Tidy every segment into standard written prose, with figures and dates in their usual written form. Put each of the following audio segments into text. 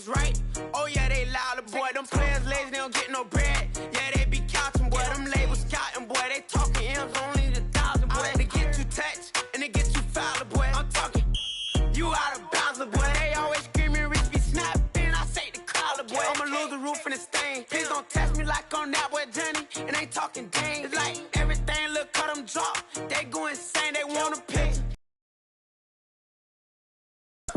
right? Oh yeah, they louder, boy. Them players lazy, they don't get no bread. Yeah, they be counting, boy. Them labels scouting, boy. They talking M's only the 1,000, boy. They get you touched and they get you foul, boy. I'm talking, you out of bounds, boy. They always screaming, Rich be snapping. I say the collar, boy. I'ma lose the roof and the stain. Please don't test me like on that boy Johnny. And ain't talking dang. It's like everything look cut them drop. They go insane, they want a picture.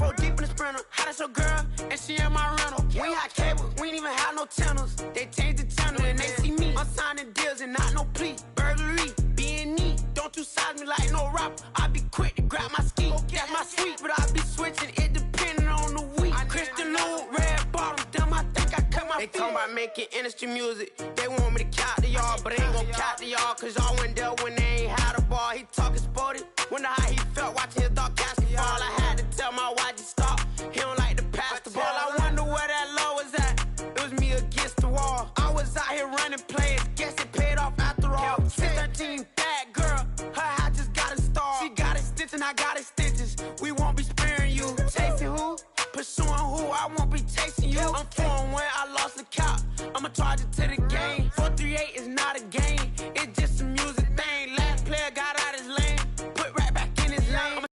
Go deep in the sprinter, how that's your girl, and she in my rental. We ain't had cable, we ain't even have no channels. They changed the channel and they see me. I'm signing deals and not no plea. Burglary, B&E, don't you size me like no rapper. I be quick to grab my ski. That's my sweet, but I be switching it depending on the week. Christian Lou, red bottoms, them I think I cut my feet. They talking about making industry music. They want me to count to y'all, but I ain't gon' count to y'all, cause y'all went there when they ain't had a ball. He talking sporty. Wonder how he felt watching his dog catch the ball. I had to tell my watch to stop. He don't like to pass the ball. I wonder where that low was at. It was me against the wall. I was out here running plays. Guess it paid off after all. 613, bad girl. Her hat just got a star. She got it stitched and I got it stitches. We won't be sparing you. Chasing who? Pursuing who? I won't be chasing you. I'm 4-1, I lost the count. I'ma charge it to the game. 438 is not a game. It's just a music thing. Last player got out his lane. Put right back in his lane.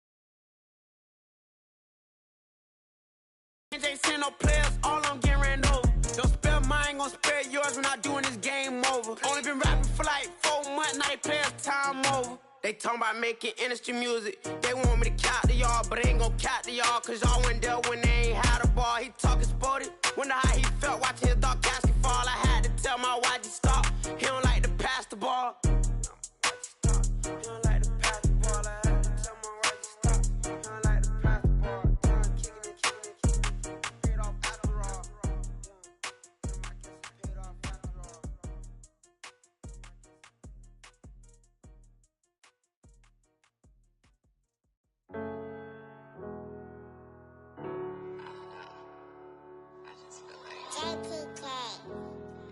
Ain't send no players, all I'm getting ran over. Don't spare mine, gon' spare yours when I doing this game over. Only been rapping for like 4 months, now they play us time over. They talking about making industry music. They want me to count to y'all, but I ain't gon' count to y'all, cause y'all went there when they ain't had a ball. He talking sporty. Wonder how he felt watching his dog catch the fall. I had to tell my watch to stop. He don't like to pass the ball. He don't like to pass the ball. I had to tell my watch to stop. He don't like to pass the ball. Kicking it. Paid off after all. Paid off after all. I just feel like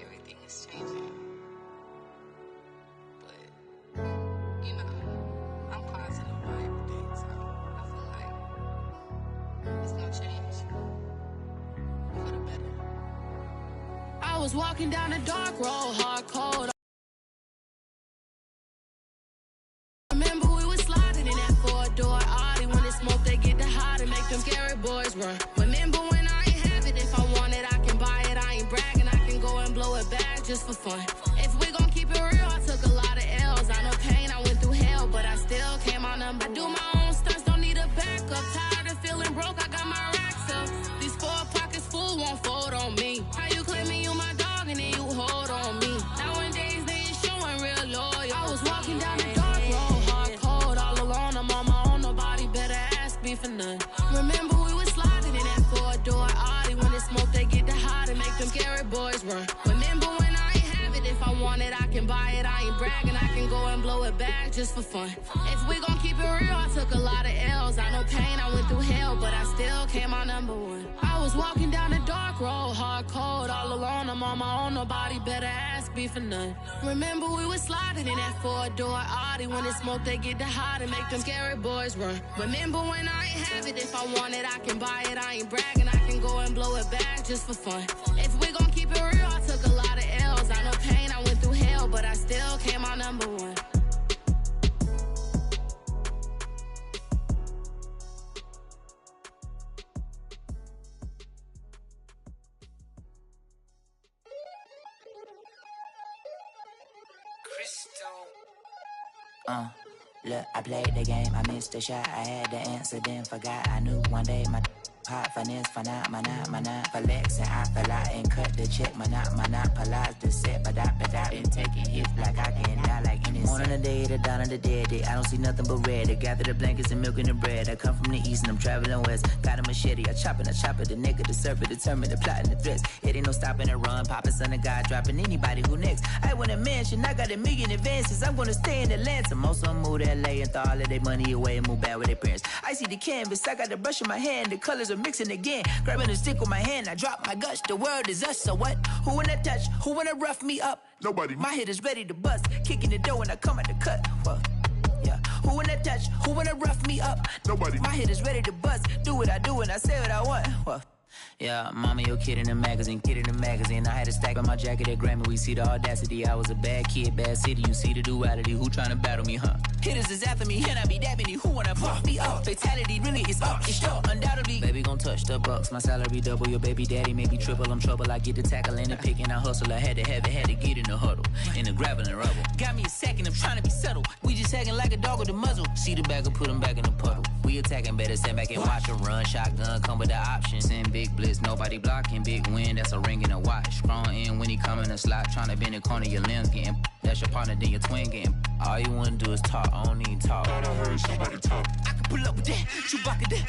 everything is changing. But, you know, I'm positive about everything, so I feel like it's gonna change for the better. I was walking down a dark road, hard cold. Remember we was sliding in that 4-door Audi. When it smoke, they get the hot and make them scary boys run. Remember when I ain't have it, if I want it, I can buy it. I ain't bragging, I can go and blow it back just for fun. If we gon' keep it real, I took a lot of L's. I know pain, I went through hell, but I still came out number. I do my own stunts, don't need a backup. Tired of feeling broke, I got my racks up. These 4 pockets full won't fold on me. How you claiming you my dog and then you hold on me? Nowadays they ain't showing real loyal. I was walking down the dark road, hard cold, all alone. I'm on my own, nobody better ask me for none. Remember we was sliding in that 4-door Audi. When it smoke, they get the hot and make them scary boys run. Remember when I ain't have it, if I want it, I can buy it. I ain't bragging, I can go and blow it back just for fun. If we gon' keep it real, I took a lot of L's. I know pain, I went through hell, but I still came out number 1. I was walking down the dark road, hard cold, all alone. I'm on my own, nobody better ask me for none. Remember we was sliding in that 4-door Audi. When it smoke, they get the hot and make them scary boys run. Remember when I ain't have it, if I want it, I can buy it. I ain't bragging, I can go and blow it back just for fun. If we gon' keep it real, I took a lot of L's. I know pain, I went through hell, but I still came out number 1. Look, I played the game, I missed the shot. I had the answer, then forgot. I knew one day my hot finesse, finite, flexing. I fell out and cut the check, monopolize the set, but I been taking hits like I can die like any morning of the day, the dawn of the dead day. I don't see nothing but red. I gather the blankets and milk and the bread. I come from the east and I'm traveling west. Got a machete, I chop it, the nigga, the serpent, determined, the plot and the threats. It ain't no stopping and run, popping son of God, dropping anybody who next. I want a mansion, I got a million advances. I'm gonna stay in Atlanta. Most of them move to LA and throw all of their money away and move back with their parents. I see the canvas, I got the brush in my hand, the colors are mixing again. Grabbing a stick with my hand, I drop my guts. The world is us, so what? Who wanna touch? Who wanna rough me up? Nobody. My head is ready to bust, kicking the door when I come at the cut. Well, yeah. Who wanna touch? Who wanna rough me up? Nobody. My head is ready to bust. Do what I do and I say what I want. Well, Yeah, mama, your kid in the magazine, I had a stack on my jacket at Grammy. We see the audacity. I was a bad kid, bad city. You see the duality. Who tryna battle me, huh? Hitters is after me, and I be that many. Who wanna fuck me up? Fatality really is up, it's sure, undoubtedly. Baby gon' touch the bucks. My salary double. Your baby daddy maybe triple. I'm trouble. I get the tackle and the pick and I hustle. I had to have it, had to get in the huddle, in the gravel and rubble. Got me a second. I'm tryna be subtle. We just acting like a dog with a muzzle. See the bagger, put him back in the puddle. We attacking, better stand back and watch her run. Shotgun come with the option. Send big blitz, nobody blocking. Big win, that's a ring and a watch. Strong in when he come in a slot. Tryna bend the corner, your limbs getting. That's your partner, then your twin getting. All you wanna do is talk, I don't need talk. I heard somebody talk. I can pull up with that, Chewbacca that.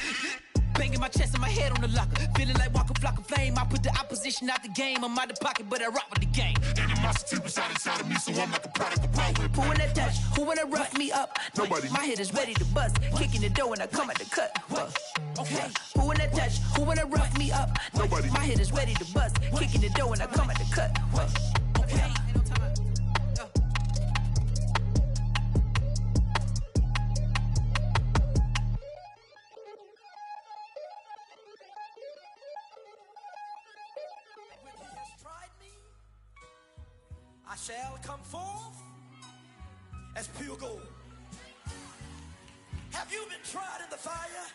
Banging my chest and my head on the locker. Feeling like Walker Flock of Flame. I put the opposition out the game. I'm out the pocket, but I rock with the game. Animosity reside inside of me, so I'm like a product of power. Who wanna touch? Who wanna rough me up? Nobody. My head is ready to bust. Kicking the door when I come at the cut. Okay. Who wanna touch? Who wanna rough me up? Nobody. My head is ready to bust. Kicking the door when I come at the cut. Okay. I shall come forth as pure gold. Have you been tried in the fire?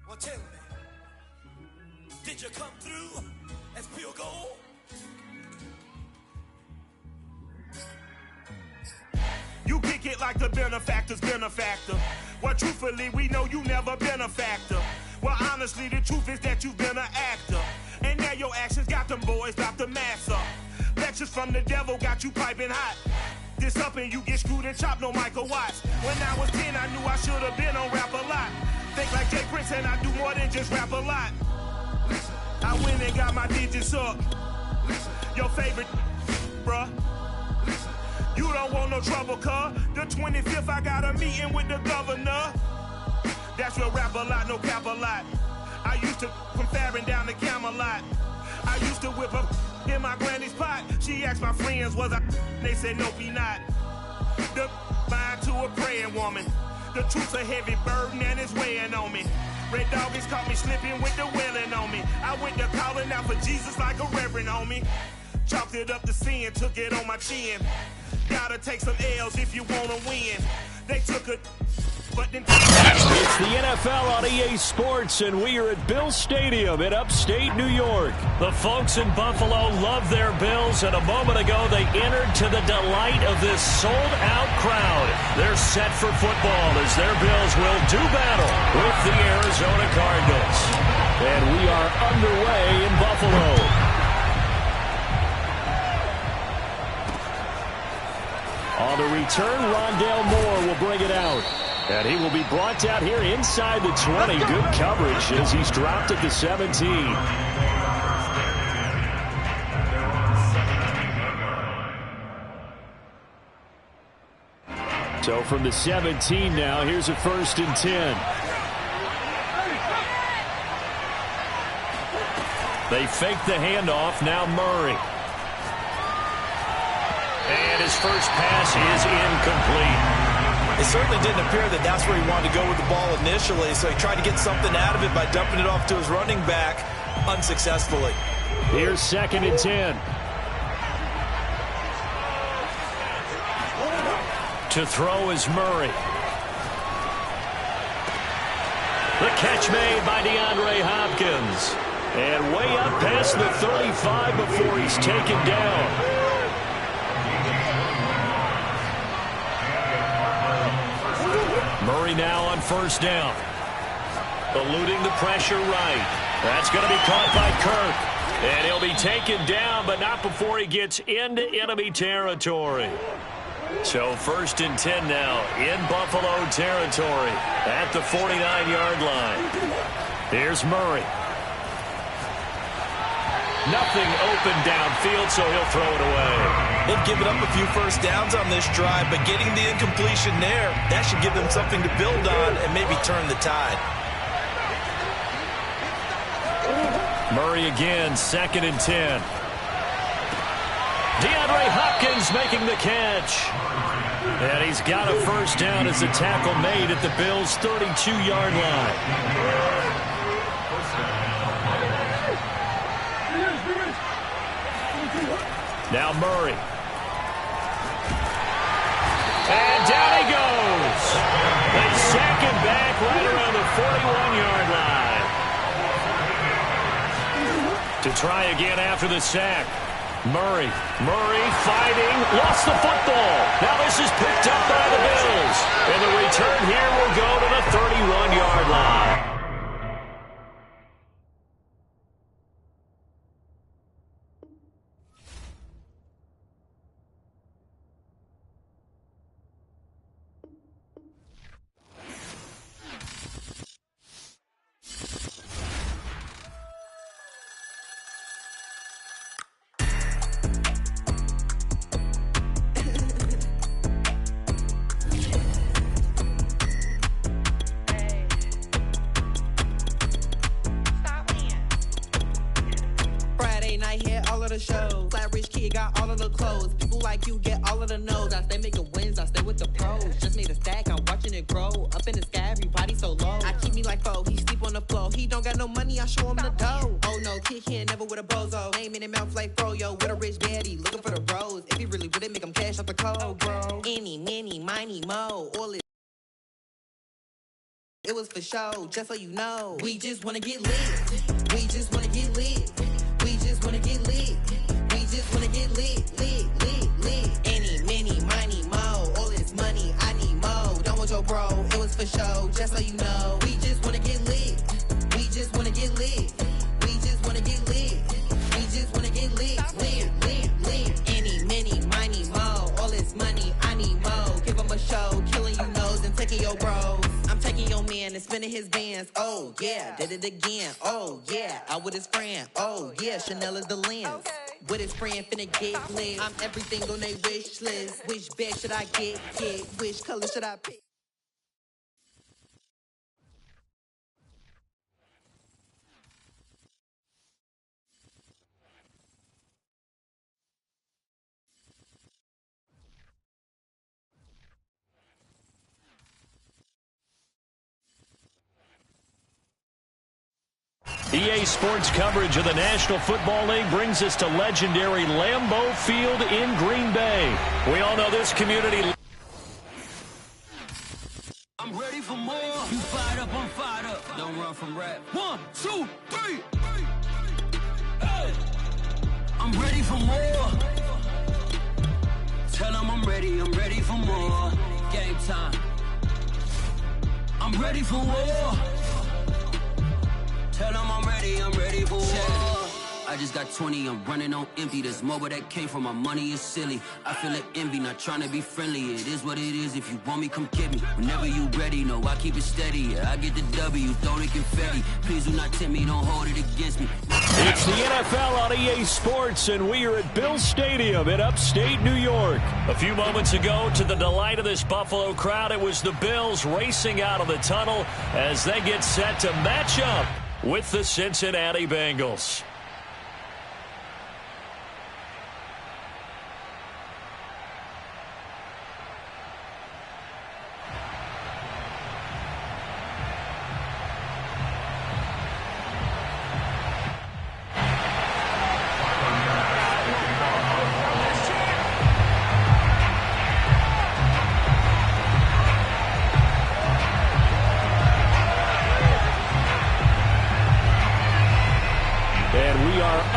Well, tell me, did you come through as pure gold? You kick it like the benefactor's benefactor. Well, truthfully, we know you never been a factor. Well, honestly, the truth is that you've been an actor. And now your actions got them boys dropped the mask up. Lectures from the devil got you piping hot. This up and you get screwed and chopped, no Michael Watts. When I was 10, I knew I should have been on Rap a Lot. Think like Jay Prince and I do more than just rap a lot. I went and got my digits up. Your favorite, bruh. You don't want no trouble, cuz. The 25th, I got a meeting with the governor. That's real rap a lot, no cap a lot. I used to from Farron down to Camelot. I used to whip up in my granny's pot. She asked my friends, was I? They said, nope, he not. The mind to a praying woman. The truth's a heavy burden and it's weighing on me. Red Doggies caught me slipping with the wailing on me. I went to calling out for Jesus like a reverend on me. Chalked it up to sin, took it on my chin. Gotta take some L's if you wanna win. They took a... It's the NFL on EA Sports, and we are at Bill Stadium in upstate New York. The folks in Buffalo love their Bills, and a moment ago they entered to the delight of this sold-out crowd. They're set for football as their Bills will do battle with the Arizona Cardinals. And we are underway in Buffalo. On the return, Rondale Moore will bring it out. And he will be brought down here inside the 20. Good coverage as he's dropped at the 17. So from the 17 now, here's a 1st and 10. They fake the handoff, now Murray. And his first pass is incomplete. It certainly didn't appear that that's where he wanted to go with the ball initially, so he tried to get something out of it by dumping it off to his running back unsuccessfully. Here's 2nd and 10. To throw is Murray. The catch made by DeAndre Hopkins. And way up past the 35 before he's taken down. Murray now on 1st down. Eluding the pressure right. That's going to be caught by Kirk. And he'll be taken down, but not before he gets into enemy territory. So 1st and 10 now in Buffalo territory at the 49-yard line. Here's Murray. Nothing open downfield, so he'll throw it away. They've given up a few first downs on this drive, but getting the incompletion there, that should give them something to build on and maybe turn the tide. Murray again, 2nd and 10. DeAndre Hopkins making the catch. And he's got a first down as the tackle made at the Bills' 32-yard line. Now Murray. And down he goes. They sack him back right around the 41-yard line. To try again after the sack. Murray fighting, lost the football. Now this is picked up by the Bills. And the return here will go to the 31-yard line. Shows. Flat rich kid got all of the clothes. People like you get all of the no's. I stay making wins, I stay with the pros. Just made a stack, I'm watching it grow. Up in the sky, everybody so low. I keep me like foe, he sleep on the floor. He don't got no money, I show him the dough. Oh no, kid here never with a bozo. Name in his mouth like froyo. With a rich daddy, looking for the bros. If he really would it make him cash off the code, bro. Any, many, miny, mo. All it was for show, just so you know. We just wanna get lit. We just wanna get lit. We just wanna get lit. We just wanna get lit, lit, lit, lit. Any, many, miny, mo. All this money, I need mo. Don't want your bro, it was for show, just so you know. We just wanna get lit. We just wanna get lit. We just wanna get lit. We just wanna get lit, lit, lit, lit. Any, many, miny, mo. All this money, I need mo. Give him a show, killing you nose and taking your bros. I'm taking your man and spinning his bands. Oh yeah, did it again. Oh yeah, out with his friend. Oh yeah, Chanel is the lens. Okay. With his friend finna get lit. I'm everything on they wish list. Which bag should I get? Which color should I pick? EA Sports coverage of the National Football League brings us to legendary Lambeau Field in Green Bay. We all know this community. I'm ready for more. You fired up, I'm fired up. Don't run from rap. 1, 2, 3. Hey. I'm ready for more. Tell them I'm ready for more. Game time. I'm ready for war. Tell them I'm ready for war. I just got 20, I'm running on empty. There's more where that came from, my money is silly. I feel like envy, not trying to be friendly. It is what it is, if you want me, come get me. Whenever you ready, no, I keep it steady. Yeah, I get the W, throw the confetti. Please do not tempt me, don't hold it against me. It's the NFL on EA Sports, and we are at Bill Stadium in upstate New York. A few moments ago, to the delight of this Buffalo crowd, it was the Bills racing out of the tunnel as they get set to match up with the Cincinnati Bengals.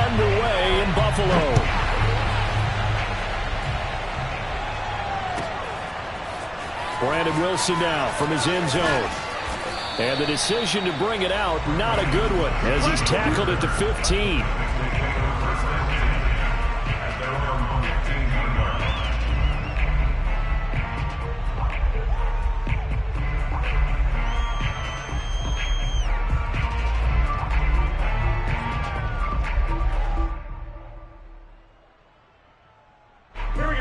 Underway in Buffalo. Brandon Wilson now from his end zone. And the decision to bring it out, not a good one, as he's tackled at the 15.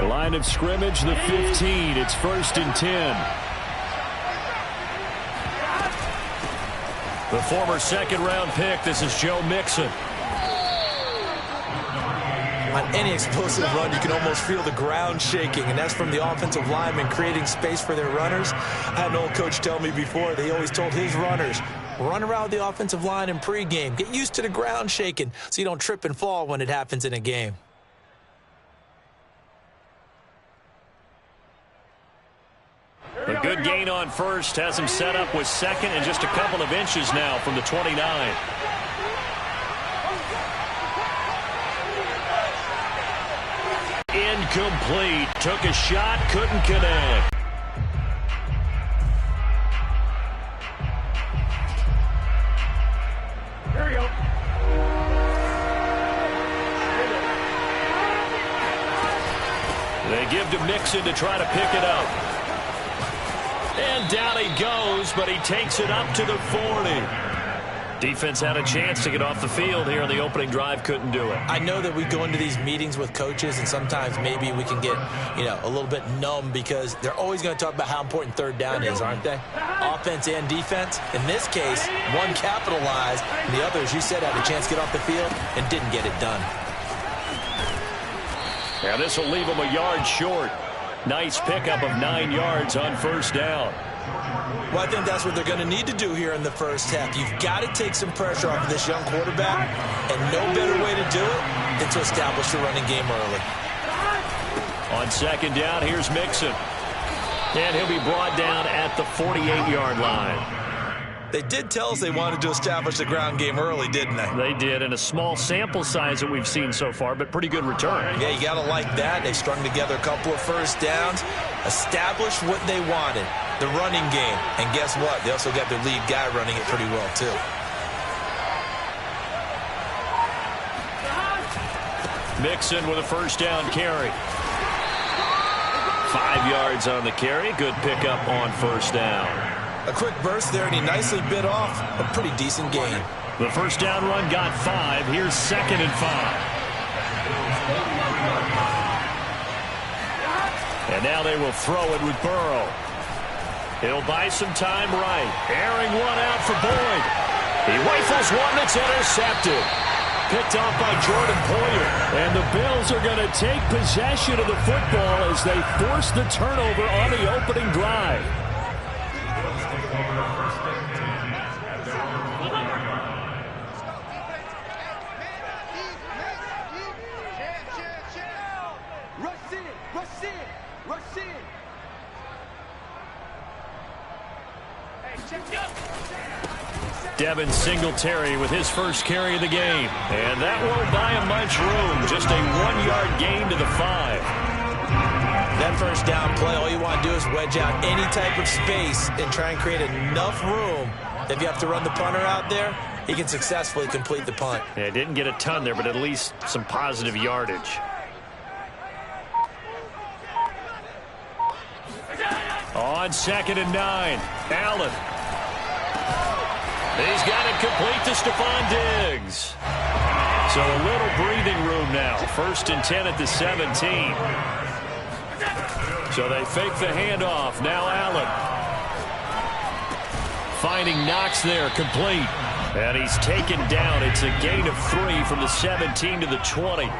Line of scrimmage, the 15. It's 1st and 10. The former second-round pick, this is Joe Mixon. On any explosive run, you can almost feel the ground shaking, and that's from the offensive linemen creating space for their runners. I had an old coach tell me before, they always told his runners, run around the offensive line in pregame. Get used to the ground shaking so you don't trip and fall when it happens in a game. A good gain on first has him set up with second and just a couple of inches now from the 29. Incomplete. Took a shot, couldn't connect. Here we go. They give to Mixon to try to pick it up. And down he goes, but he takes it up to the 40. Defense had a chance to get off the field here on the opening drive, couldn't do it. I know that we go into these meetings with coaches, and sometimes maybe we can get, a little bit numb because they're always going to talk about how important third down is, aren't they? Offense and defense. In this case, one capitalized, and the other, as you said, had a chance to get off the field and didn't get it done. Now this will leave him a yard short. Nice pickup of 9 yards on first down. Well, I think that's what they're going to need to do here in the first half. You've got to take some pressure off of this young quarterback, and no better way to do it than to establish the running game early. On second down, here's Mixon. And he'll be brought down at the 48-yard line. They did tell us they wanted to establish the ground game early, didn't they? They did, and a small sample size that we've seen so far, but pretty good return. Yeah, you got to like that. They've strung together a couple of first downs, established what they wanted, the running game. And guess what? They also got their lead guy running it pretty well, too. Mixon with a first down carry. 5 yards on the carry. Good pickup on first down. A quick burst there, and he nicely bit off a pretty decent gain. The first down run got 5. Here's 2nd and 5. And now they will throw it with Burrow. He'll buy some time right. Airing one out for Boyd. He rifles one that's intercepted. Picked off by Jordan Poyer. And the Bills are going to take possession of the football as they force the turnover on the opening drive. Devin Singletary with his first carry of the game. And that won't buy him much room. Just a 1-yard gain to the 5. That first down play, all you want to do is wedge out any type of space and try and create enough room. If you have to run the punter out there, he can successfully complete the punt. Yeah, didn't get a ton there, but at least some positive yardage. On 2nd and 9, Allen. He's got it complete to Stephon Diggs. So a little breathing room now. 1st and 10 at the 17. So they fake the handoff. Now Allen. Finding Knox there, complete. And he's taken down. It's a gain of 3 from the 17 to the 20.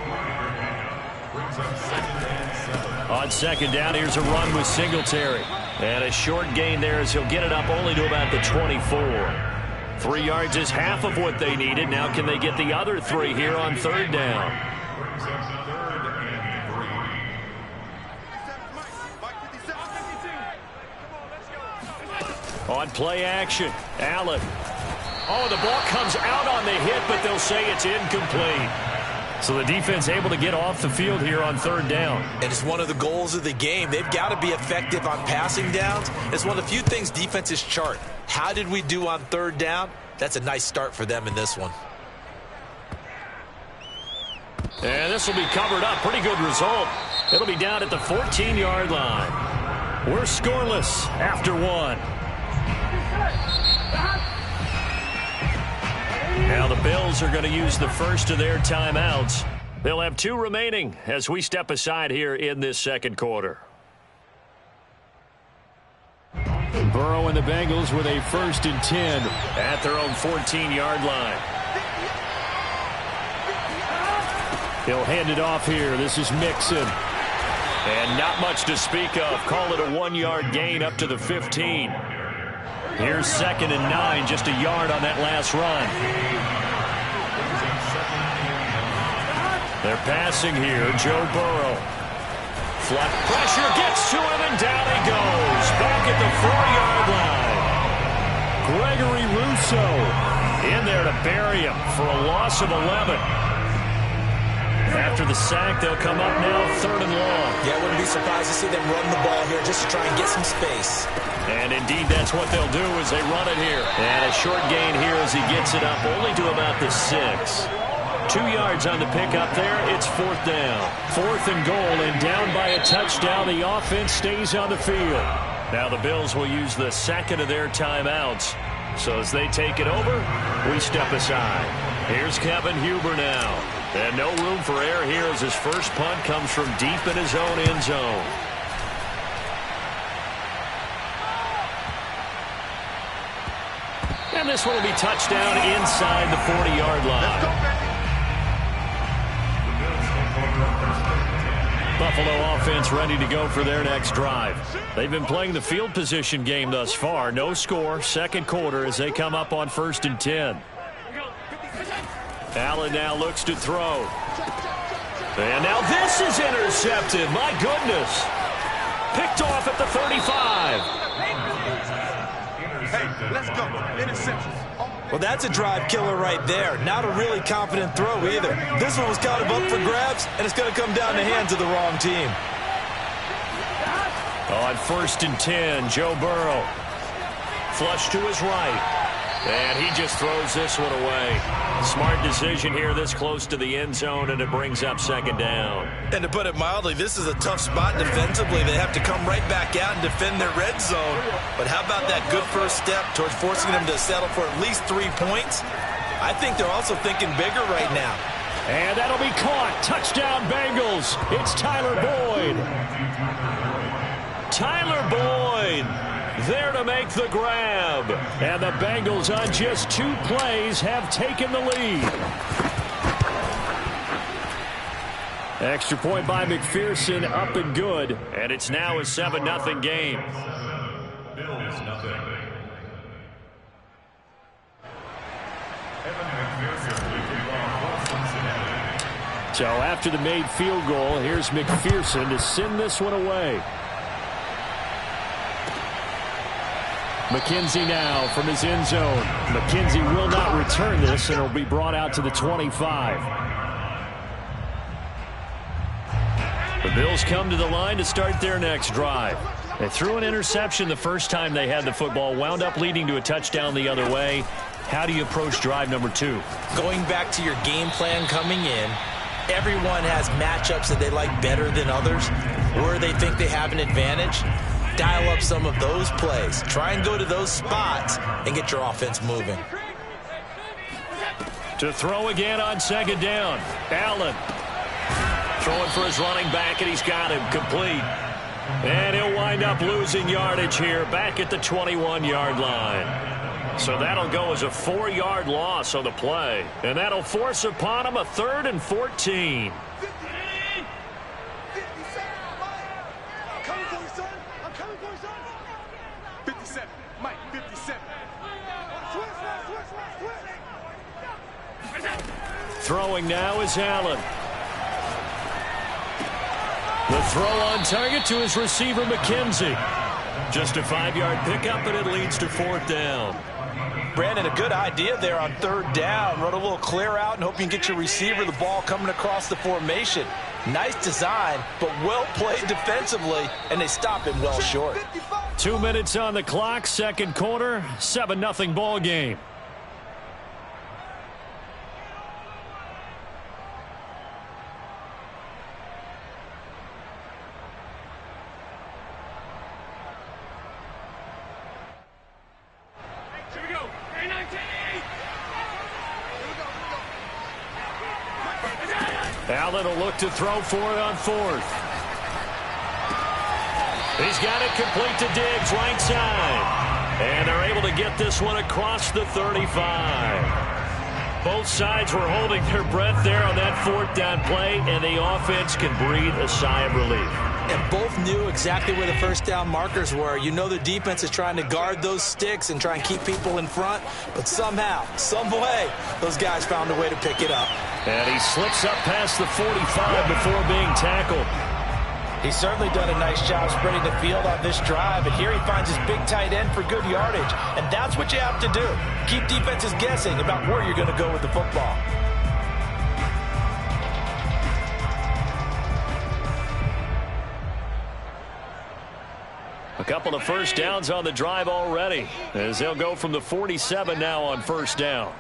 On 2nd down, here's a run with Singletary. And a short gain there as he'll get it up only to about the 24. 3 yards is half of what they needed. Now can they get the other 3 here on 3rd down? On play action, Allen. Oh, the ball comes out on the hit, but they'll say it's incomplete. So the defense able to get off the field here on 3rd down. And it's one of the goals of the game. They've got to be effective on passing downs. It's one of the few things defenses chart. How did we do on 3rd down? That's a nice start for them in this one. And this will be covered up. Pretty good result. It'll be down at the 14-yard line. We're scoreless after 1. Now the Bills are going to use the first of their timeouts. They'll have 2 remaining as we step aside here in this 2nd quarter. Burrow and the Bengals with a 1st and 10 at their own 14-yard line. He'll hand it off here. This is Mixon. And not much to speak of. Call it a 1-yard gain up to the 15. Here's 2nd and 9, just a yard on that last run. They're passing here. Joe Burrow. Flat pressure gets to him, and down he goes. Back at the 4-yard line. Gregory Rousseau in there to bury him for a loss of 11. After the sack, they'll come up now 3rd and long. Yeah, I wouldn't be surprised to see them run the ball here just to try and get some space. And indeed, that's what they'll do as they run it here. And a short gain here as he gets it up only to about the 6. 2 yards on the pickup there. It's 4th down. 4th and goal, and down by a touchdown. The offense stays on the field. Now the Bills will use the 2nd of their timeouts. So as they take it over, we step aside. Here's Kevin Huber now. And no room for error here as his first punt comes from deep in his own end zone. And this one will be touchdown inside the 40-yard line. Buffalo offense ready to go for their next drive. They've been playing the field position game thus far. No score, 2nd quarter as they come up on 1st and 10. Allen now looks to throw. And now this is intercepted. My goodness. Picked off at the 35. Hey, let's go. Interception. Well, that's a drive killer right there. Not a really confident throw either. This one was kind of up for grabs, and it's going to come down the hands of the wrong team. On 1st and 10, Joe Burrow. Flush to his right. And he just throws this one away. Smart decision here this close to the end zone, and it brings up 2nd down. And to put it mildly, this is a tough spot defensively. They have to come right back out and defend their red zone. But how about that good first step towards forcing them to settle for at least 3 points? I think they're also thinking bigger right now. And that'll be caught. Touchdown, Bengals. It's Tyler Boyd. Tyler Boyd there to make the grab. And the Bengals on just 2 plays have taken the lead. Extra point by McPherson, up and good. And it's now a 7-0 game. Bills nothing. So after the made field goal, here's McPherson to send this one away. McKenzie now from his end zone. McKenzie will not return this, and it'll be brought out to the 25. The Bills come to the line to start their next drive. They threw an interception the first time they had the football, wound up leading to a touchdown the other way. How do you approach drive number 2? Going back to your game plan coming in, everyone has matchups that they like better than others, where they think they have an advantage. Dial up some of those plays. Try and go to those spots and get your offense moving. To throw again on 2nd down. Allen throwing for his running back, and he's got him complete. And he'll wind up losing yardage here back at the 21-yard line. So that'll go as a 4-yard loss on the play. And that'll force upon him a 3rd and 14. Throwing now is Allen. The throw on target to his receiver, McKenzie. Just a 5-yard pickup, and it leads to 4th down. Brandon, a good idea there on 3rd down. Run a little clear out and hope you can get your receiver the ball coming across the formation. Nice design, but well played defensively, and they stop it well short. 2 minutes on the clock, 2nd quarter, 7-0 ball game. Allen will look to throw for it on 4th. He's got it complete to Diggs, right side. And they're able to get this one across the 35. Both sides were holding their breath there on that fourth down play, and the offense can breathe a sigh of relief. And both knew exactly where the first down markers were. You know the defense is trying to guard those sticks and try and keep people in front, but somehow, some way, those guys found a way to pick it up. And he slips up past the 45 before being tackled. He's certainly done a nice job spreading the field on this drive, and here he finds his big tight end for good yardage. And that's what you have to do. Keep defenses guessing about where you're going to go with the football. A couple of first downs on the drive already, as they'll go from the 47 now on first down.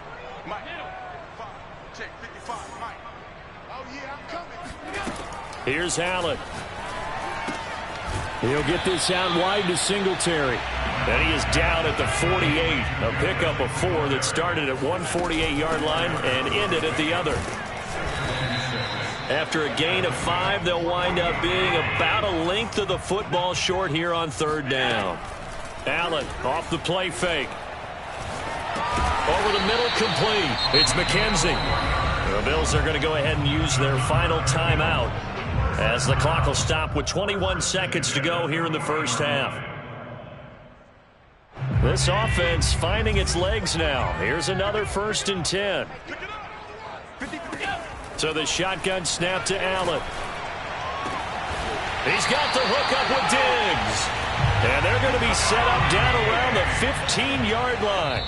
Here's Allen. He'll get this out wide to Singletary. And he is down at the 48. A pickup of 4 that started at 148-yard line and ended at the other. After a gain of 5, they'll wind up being about a length of the football short here on third down. Allen off the play fake. Over the middle, complete. It's McKenzie. The Bills are going to go ahead and use their final timeout, as the clock will stop with 21 seconds to go here in the first half. This offense finding its legs now. Here's another 1st and 10. So the shotgun snap to Allen. He's got the hook up with Diggs. And they're going to be set up down around the 15-yard line.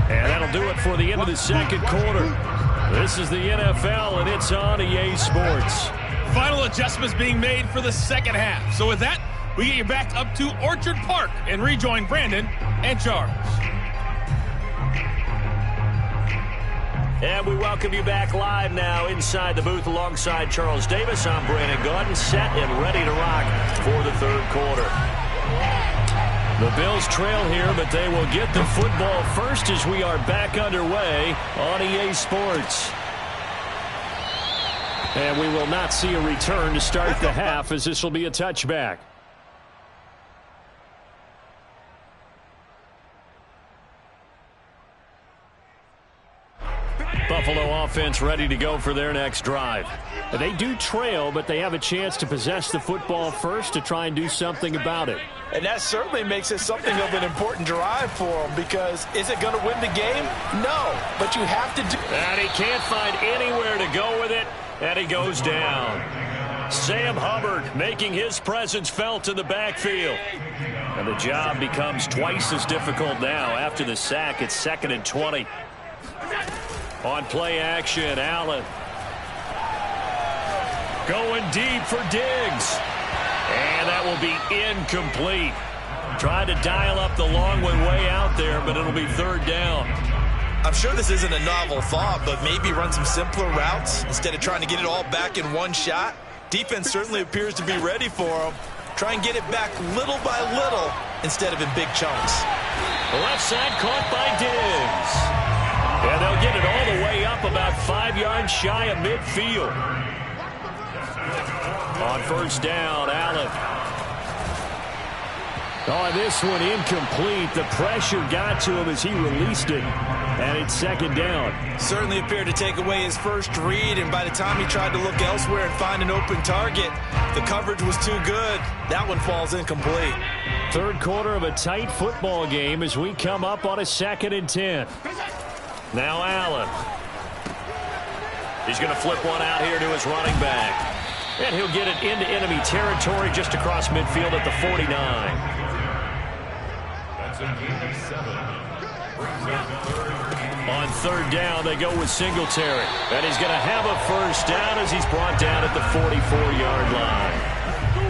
And that'll do it for the end of the second quarter. This is the NFL, and it's on EA Sports. Final adjustments being made for the second half. So with that, we get you back up to Orchard Park and rejoin Brandon and Charles. And we welcome you back live now inside the booth alongside Charles Davis. I'm Brandon Gaudin, set and ready to rock for the third quarter. The Bills trail here, but they will get the football first as we are back underway on EA Sports. And we will not see a return to start the half, as this will be a touchback. Buffalo offense ready to go for their next drive. They do trail, but they have a chance to possess the football first to try and do something about it. And that certainly makes it something of an important drive for them, because is it going to win the game? No, but you have to do it. And he can't find anywhere to go with it, and he goes down. Sam Hubbard making his presence felt in the backfield. And the job becomes twice as difficult now after the sack. It's 2nd and 20. On play action, Allen. Going deep for Diggs. And that will be incomplete. Trying to dial up the long one way out there, but it'll be third down. I'm sure this isn't a novel thought, but maybe run some simpler routes instead of trying to get it all back in one shot. Defense certainly appears to be ready for them. Try and get it back little by little instead of in big chunks. Left side caught by Diggs. And they'll get it all the way up about 5 yards shy of midfield. On first down, Allen. Oh, this one incomplete. The pressure got to him as he released it. And it's second down. Certainly appeared to take away his first read, and by the time he tried to look elsewhere and find an open target, the coverage was too good. That one falls incomplete. Third quarter of a tight football game as we come up on a 2nd and 10. Now Allen. He's going to flip one out here to his running back. And he'll get it into enemy territory just across midfield at the 49. That's a gain of 7. On third down, they go with Singletary. And he's going to have a first down as he's brought down at the 44-yard line.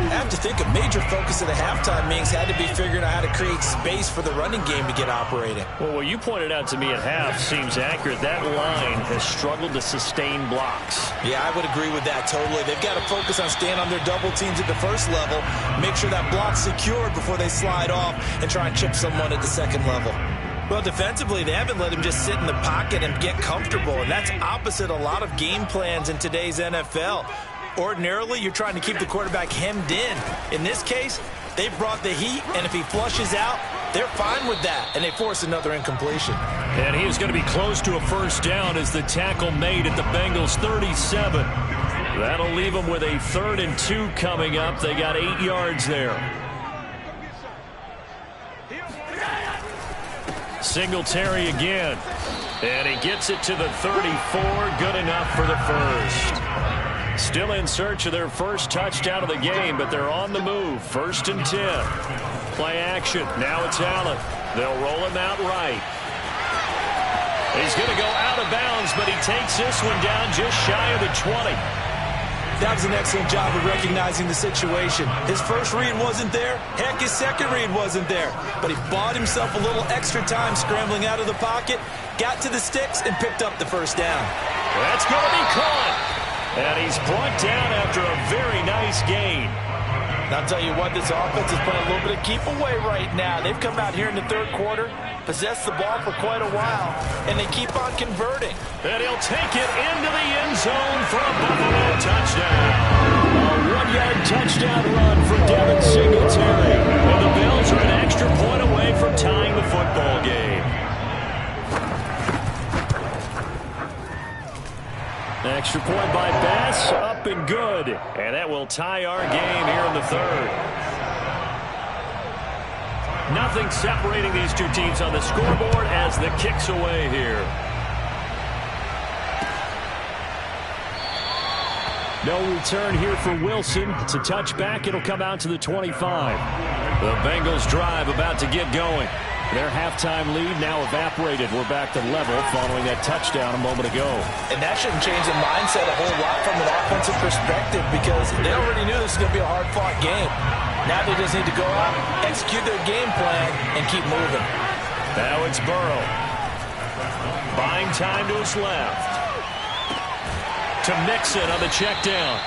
I have to think a major focus of the halftime meetings had to be figuring out how to create space for the running game to get operating. Well, what you pointed out to me at half seems accurate. That line has struggled to sustain blocks. Yeah, I would agree with that totally. They've got to focus on staying on their double teams at the first level, make sure that block's secured before they slide off and try and chip someone at the second level. Well, defensively, they haven't let him just sit in the pocket and get comfortable, and that's opposite a lot of game plans in today's NFL. Ordinarily, you're trying to keep the quarterback hemmed in. In this case, they brought the heat, and if he flushes out, they're fine with that, and they force another incompletion. And he is going to be close to a first down as the tackle made at the Bengals 37. That'll leave them with a 3rd and 2 coming up. They got 8 yards there. Singletary again. And he gets it to the 34. Good enough for the first. Still in search of their first touchdown of the game, but they're on the move. 1st and 10. Play action. Now it's Allen. They'll roll him out right. He's going to go out of bounds, but he takes this one down just shy of the 20. That was an excellent job of recognizing the situation. His first read wasn't there. Heck, his second read wasn't there. But he bought himself a little extra time scrambling out of the pocket, got to the sticks, and picked up the first down. That's going to be caught. And he's brought down after a very nice gain. I'll tell you what, this offense is playing a little bit of keep away right now. They've come out here in the 3rd quarter, possessed the ball for quite a while, and they keep on converting. And he'll take it into the end zone for a Buffalo touchdown. A 1-yard touchdown run for Devin Singletary. And the Bills are an extra point away from tying the football game. Extra point by Bass, up and good. And that will tie our game here in the 3rd. Nothing separating these two teams on the scoreboard as the kick's away here. No return here for Wilson. It's a touchback. It'll come out to the 25. The Bengals drive about to get going. Their halftime lead now evaporated. We're back to level following that touchdown a moment ago. And that shouldn't change the mindset a whole lot from an offensive perspective because they already knew this was going to be a hard-fought game. Now they just need to go out, execute their game plan, and keep moving. Now it's Burrow. Buying time to his left. To Mixon on the check down.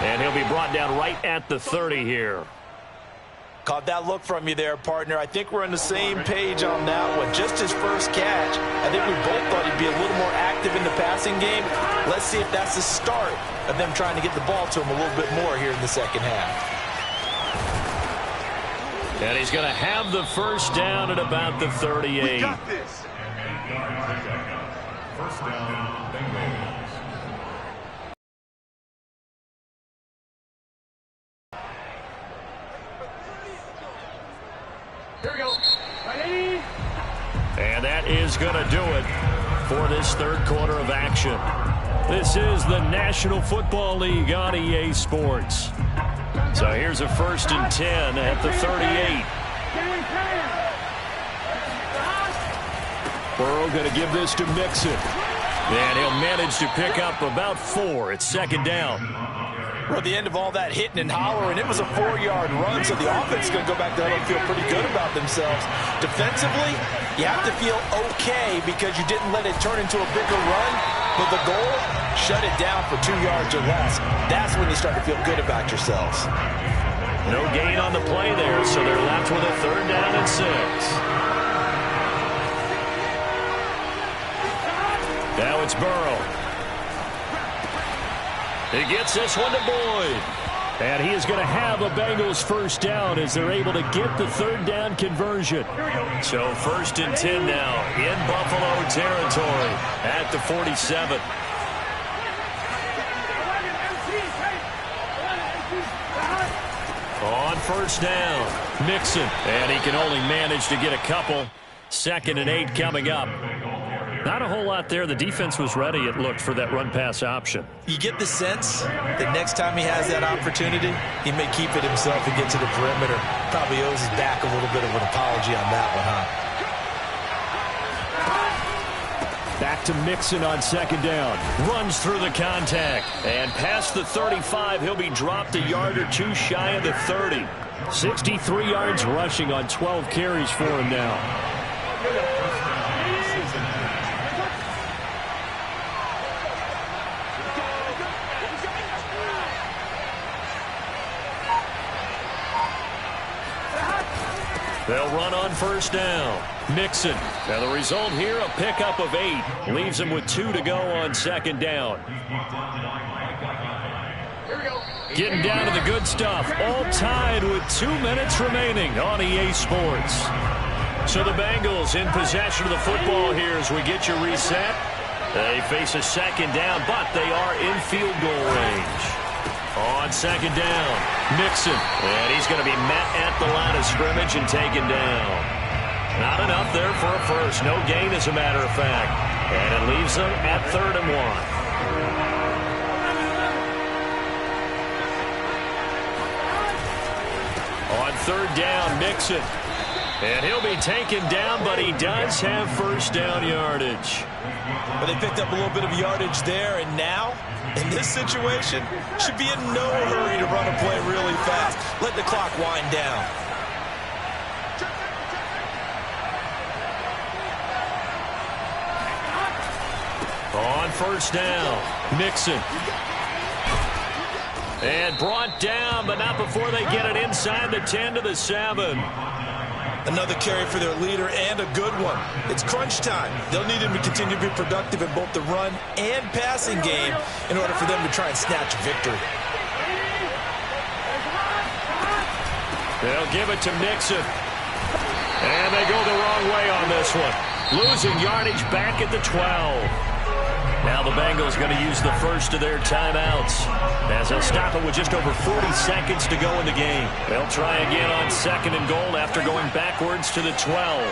And he'll be brought down right at the 30 here. Caught that look from you there, partner. I think we're on the same page on that one. Just his first catch. I think we both thought he'd be a little more active in the passing game. Let's see if that's the start of them trying to get the ball to him a little bit more here in the second half. And he's going to have the first down at about the 38. We got this. First down, Bengals. Here we go. Ready? And that is going to do it for this 3rd quarter of action. This is the National Football League on EA Sports. So here's a 1st and 10 at the 38. Burrow going to give this to Mixon. And he'll manage to pick up about 4. It's 2nd down. Well, at the end of all that hitting and hollering, it was a 4-yard run, so the offense is going to go back there and feel pretty good about themselves. Defensively, you have to feel okay because you didn't let it turn into a bigger run, but the goal, shut it down for 2 yards or less. That's when you start to feel good about yourselves. No gain on the play there, so they're left with a 3rd down and 6. Now it's Burrow. He gets this one to Boyd. And he is going to have a Bengals first down as they're able to get the 3rd down conversion. So 1st and 10 now in Buffalo territory at the 47. On 1st down, Mixon. And he can only manage to get a couple. 2nd and 8 coming up. Not a whole lot there. The defense was ready, it looked, for that run-pass option. You get the sense that next time he has that opportunity, he may keep it himself and get to the perimeter. Probably owes his back a little bit of an apology on that one, huh? Back to Mixon on 2nd down. Runs through the contact. And past the 35, he'll be dropped a yard or 2 shy of the 30. 63 yards rushing on 12 carries for him now. They'll run on 1st down. Mixon. Now the result here, a pickup of 8. Leaves him with 2 to go on 2nd down. Getting down to the good stuff. All tied with 2 minutes remaining on EA Sports. So the Bengals in possession of the football here as we get you reset. They face a second down, but they are in field goal range. On second down, Mixon. And he's going to be met at the line of scrimmage and taken down. Not enough there for a first. No gain, as a matter of fact. And it leaves them at 3rd and 1. On 3rd down, Mixon. And he'll be taken down, but he does have first down yardage. But they picked up a little bit of yardage there, and now, in this situation, should be in no hurry to run a play really fast. Let the clock wind down. On first down, Mixon. And brought down, but not before they get it inside the 10 to the 7. Another carry for their leader, and a good one. It's crunch time. They'll need him to continue to be productive in both the run and passing game in order for them to try and snatch victory. They'll give it to Mixon. And they go the wrong way on this one. Losing yardage back at the 12. Now the Bengals going to use the first of their timeouts as they'll stop it with just over 40 seconds to go in the game. They'll try again on 2nd and goal after going backwards to the 12.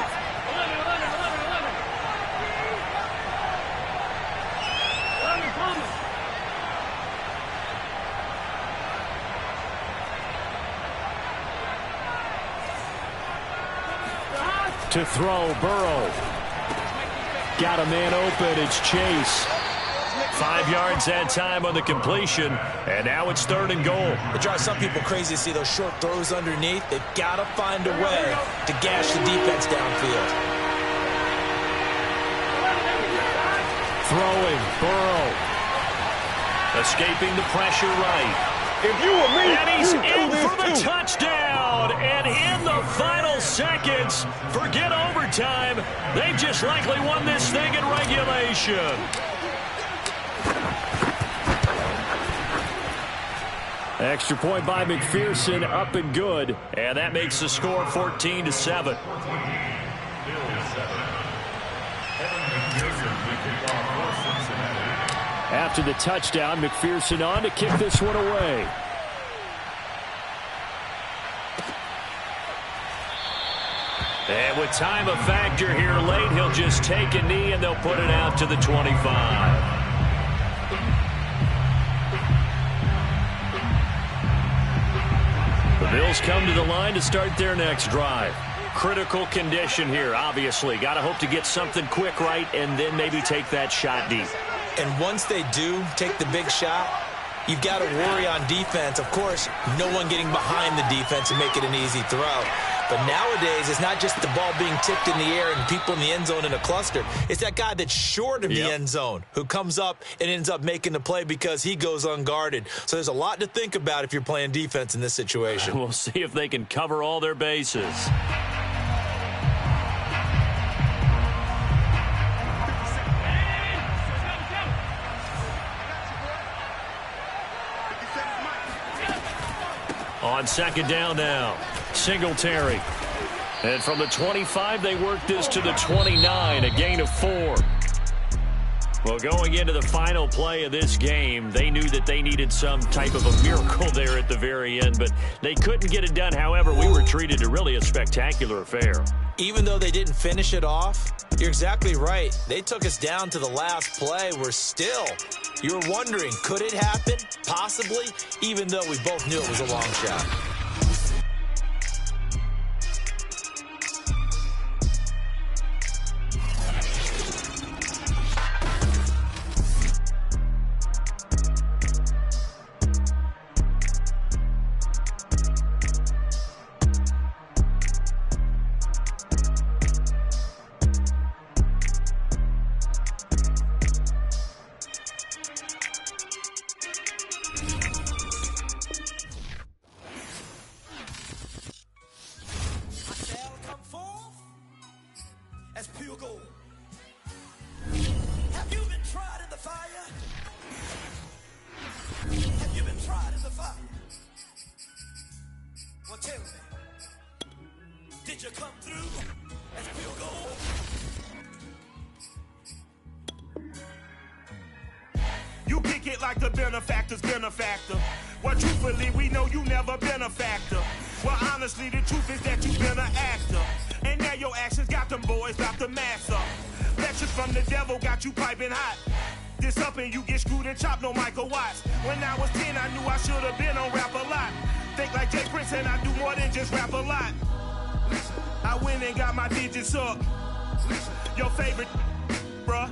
To throw, Burrow. Got a man open, it's Chase. 5 yards that time on the completion, and now it's 3rd and goal. It drives some people crazy to see those short throws underneath. They've got to find a way to gash the defense downfield. Throwing, Burrow. Escaping the pressure right. If you were me, and he's in for the touchdown. And in the final seconds, forget overtime. They've just likely won this thing in regulation. Extra point by McPherson, up and good. And that makes the score 14-7. After the touchdown, McPherson on to kick this one away. And with time a factor here late, he'll just take a knee and they'll put it out to the 25. The Bills come to the line to start their next drive. Critical condition here, obviously. Got to hope to get something quick right and then maybe take that shot deep. And once they do take the big shot, you've got to worry on defense. Of course, no one getting behind the defense and make it an easy throw. But nowadays, it's not just the ball being tipped in the air and people in the end zone in a cluster. It's that guy that's short of the end zone who comes up and ends up making the play because he goes unguarded. So there's a lot to think about if you're playing defense in this situation. We'll see if they can cover all their bases. On 2nd down now, Singletary. And from the 25, they work this to the 29, a gain of 4. Well, going into the final play of this game, they knew that they needed some type of a miracle there at the very end, but they couldn't get it done. However, we were treated to really a spectacular affair. Even though they didn't finish it off, you're exactly right. They took us down to the last play. We're still, you were wondering, could it happen? Possibly, even though we both knew it was a long shot. You kick it like the benefactor's been a factor. Well, truthfully, we know you never been a factor. Well, honestly, the truth is that you've been an actor. And now your actions got them boys out the mass up. Lectures from the devil got you piping hot. This up and you get screwed and chopped, no Michael Watts. When I was 10, I knew I should have been on rap a lot. Think like Jay Prince and I do more than just rap a lot. I went and got my digits up. Your favorite, bruh.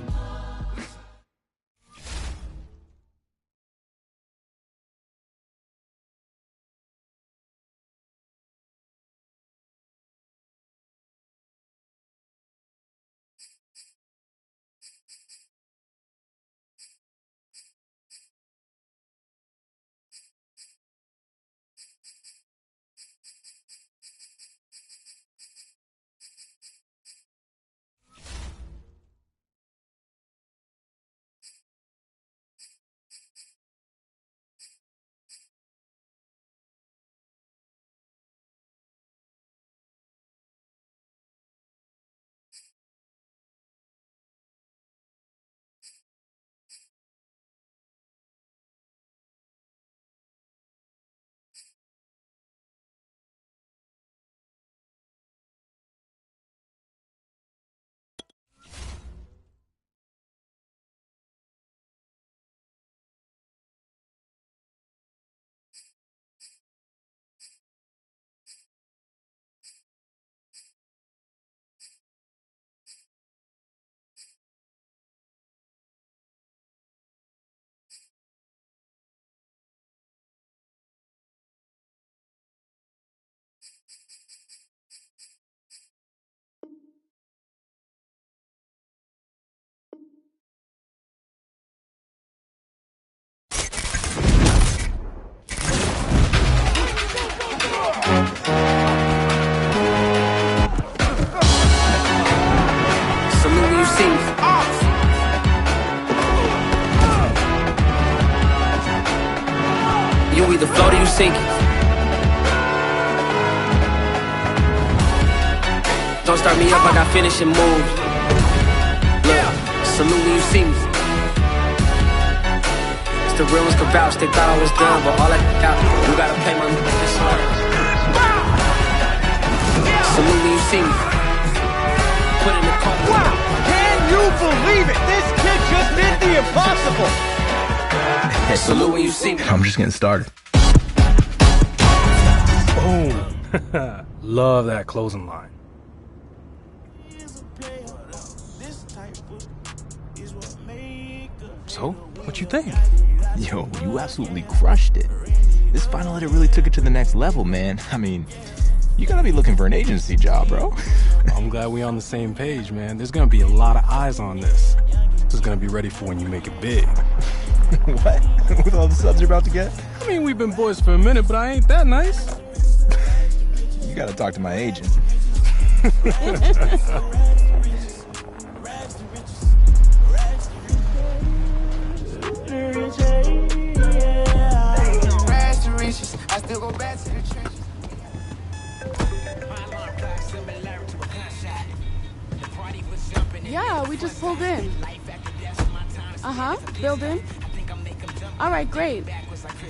You either float or you sink it. Don't start me up, I got finishing moves. Look, salute when you see me. It's the real ones can vouch, they thought I was done, but all I got, you gotta play my this one. Salute when you see me. Put in the car. Wow, can you believe it? This kid just did the impossible. Salute when you see me. I'm just getting started. Boom. Love that closing line. So, what you think? Yo, you absolutely crushed it. This final edit really took it to the next level, man. I mean, you gotta be looking for an agency job, bro. I'm glad we're on the same page, man. There's gonna be a lot of eyes on this. This is gonna be ready for when you make it big. What? With all the subs you're about to get? I mean, we've been boys for a minute, but I ain't that nice. You gotta talk to my agent. I still go back to the trenches. Yeah, we just pulled in. Uh-huh, building. All right, great.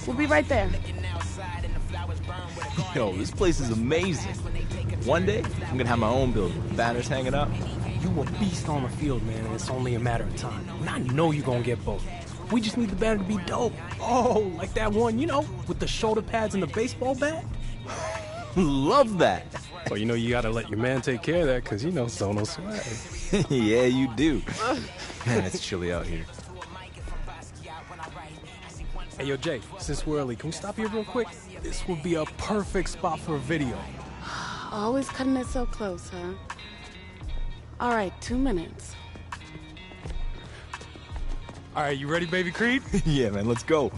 We'll be right there. Yo, this place is amazing. One day, I'm gonna have my own building with banners hanging up. You a beast on the field, man, and it's only a matter of time. And I know you're gonna get both. We just need the banner to be dope. Oh, like that one, you know, with the shoulder pads and the baseball bat. Love that. Well, you know, you gotta let your man take care of that, because, you know, Zono swag. Yeah, you do. Man, it's chilly out here. Hey, yo, Jay, since we're early, can we stop here real quick? This would be a perfect spot for a video. Always cutting it so close, huh? All right, 2 minutes. All right, you ready, baby Creed? Yeah, man, let's go.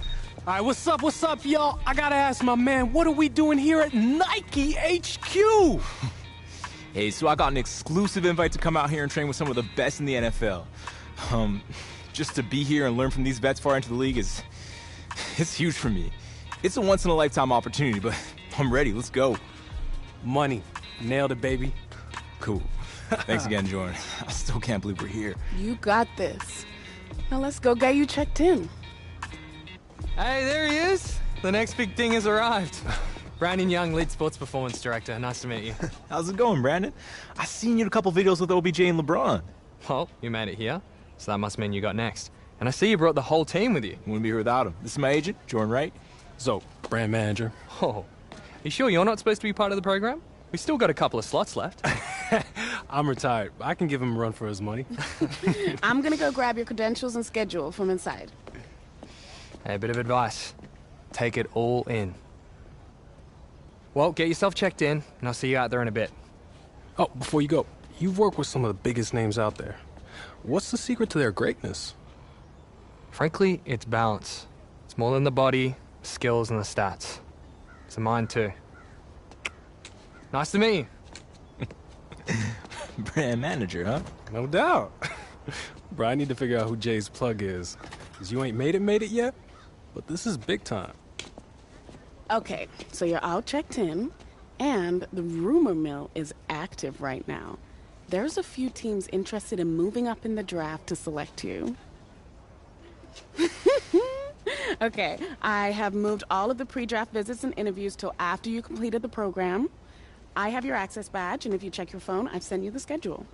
All right, what's up, y'all? I gotta ask my man, what are we doing here at Nike HQ? Hey, so I got an exclusive invite to come out here and train with some of the best in the NFL. Just to be here and learn from these vets far into the league it's huge for me. It's a once-in-a-lifetime opportunity, but I'm ready. Let's go. Money. Nailed it, baby. Cool. Thanks again, Jordan. I still can't believe we're here. You got this. Now let's go get you checked in. Hey, there he is. The next big thing has arrived. Brandon Young, lead sports performance director. Nice to meet you. How's it going, Brandon? I seen you in a couple videos with OBJ and LeBron. Well, you made it here, so that must mean you got next. And I see you brought the whole team with you. Wouldn't be here without him. This is my agent, Jordan Wright. So, brand manager. Oh, you sure you're not supposed to be part of the program? We still got a couple of slots left. I'm retired. I can give him a run for his money. I'm gonna go grab your credentials and schedule from inside. Hey, a bit of advice. Take it all in. Well, get yourself checked in, and I'll see you out there in a bit. Oh, before you go, you've worked with some of the biggest names out there. What's the secret to their greatness? Frankly, it's balance. It's more than the body, skills, and the stats. It's the mind, too. Nice to meet you. Brand manager, huh? No doubt. Bro, I need to figure out who Jay's plug is. Because you ain't made it yet, but this is big time. Okay, so you're all checked in, and the rumor mill is active right now. There's a few teams interested in moving up in the draft to select you. Okay, I have moved all of the pre-draft visits and interviews till after you completed the program. I have your access badge, and if you check your phone, I've sent you the schedule.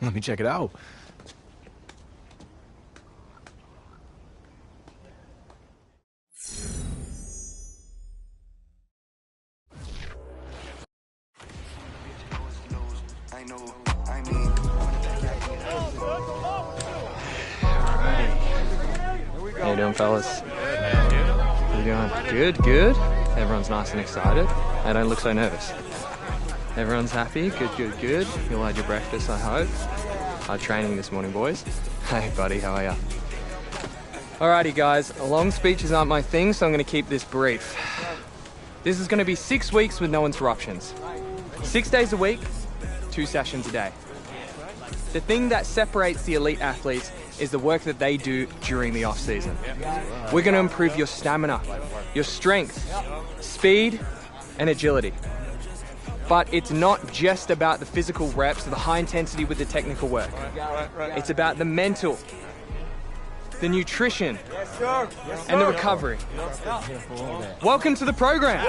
Let me check it out. How you doing, fellas? How you doing? Good. Everyone's nice and excited. They don't look so nervous. Everyone's happy. Good. You all had your breakfast, I hope. Hard training this morning, boys. Hey, buddy, how are ya? Alrighty, guys. Long speeches aren't my thing, so I'm going to keep this brief. This is going to be 6 weeks with no interruptions. 6 days a week, 2 sessions a day. The thing that separates the elite athletes is the work that they do during the off-season. We're going to improve your stamina, your strength, speed, and agility. But it's not just about the physical reps or the high intensity with the technical work. It's about the mental, the nutrition, and the recovery. Welcome to the program.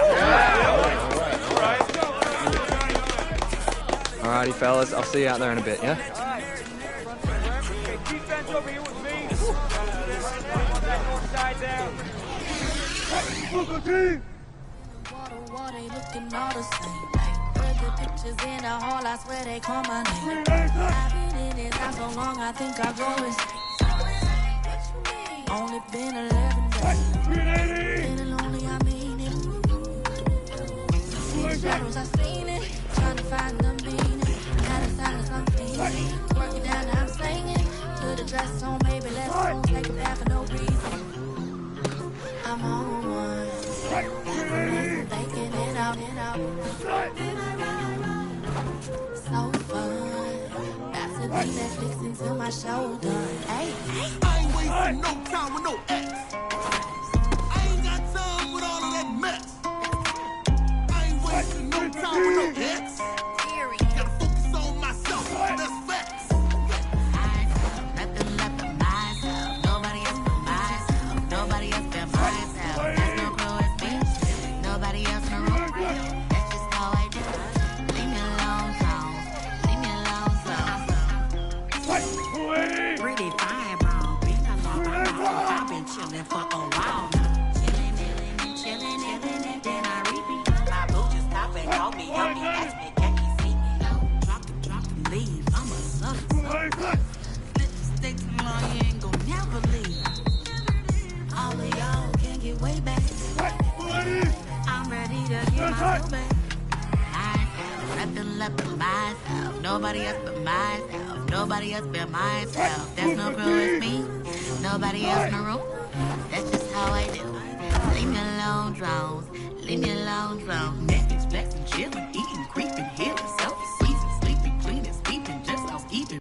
Alrighty, fellas, I'll see you out there in a bit, yeah? Defense over here with me. Water, looking all the same. The pictures in the hall, I swear they call my name. I've been in this house so long, I think I go insane. Only been 11 days. Feeling lonely, I mean it. See the shadows, I seen it. Trying to find the meaning. Had a silence, I'm feeling. Working down, I'm singing. Put a dress on, baby, let's go. Take a bath for no reason. I'm on one. Thinking it out. So fun. That's a beat Netflix into my shoulder. Hey. I ain't wasting no time with no ex. I ain't got time with all of that mess. I ain't wasting no time with no ex. Gotta focus on myself. That's facts. Nothing left but myself. Nobody else but myself. Nobody else but myself. That's no clue, it's me. Nobody else in the room. That's just how I do. Leave me alone, Jones. Leave me alone, Jones. Pretty fine, bro. Been a long time. I've been chilling for a while now. Chilling, and then I repeat. My boo just stop and call me, help me, ask me, can he see me? Drop the leave. I'm a sucker. Lipstick too long, you ain't gon' never leave. All of y'all can get way back. I'm ready to get my soul back. Myself, nothing left but myself. Nobody else but myself. Nobody else but myself. There's no girl, it's me. Nobody else in the room. That's just how I do. Leave me alone, drones. Leave me alone, drones. Netflix, flexing, chilling, eating, creeping, healing, self-deceiving, sleeping, cleaning, sleeping, just housekeeping.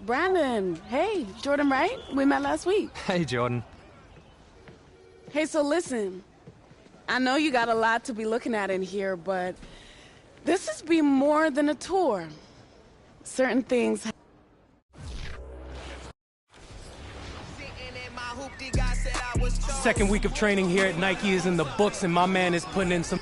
Brandon, hey, Jordan Wright? We met last week. Hey, Jordan. Hey, so listen, I know you got a lot to be looking at in here, but this has been more than a tour. Certain things. Second week of training here at Nike is in the books, and my man is putting in some...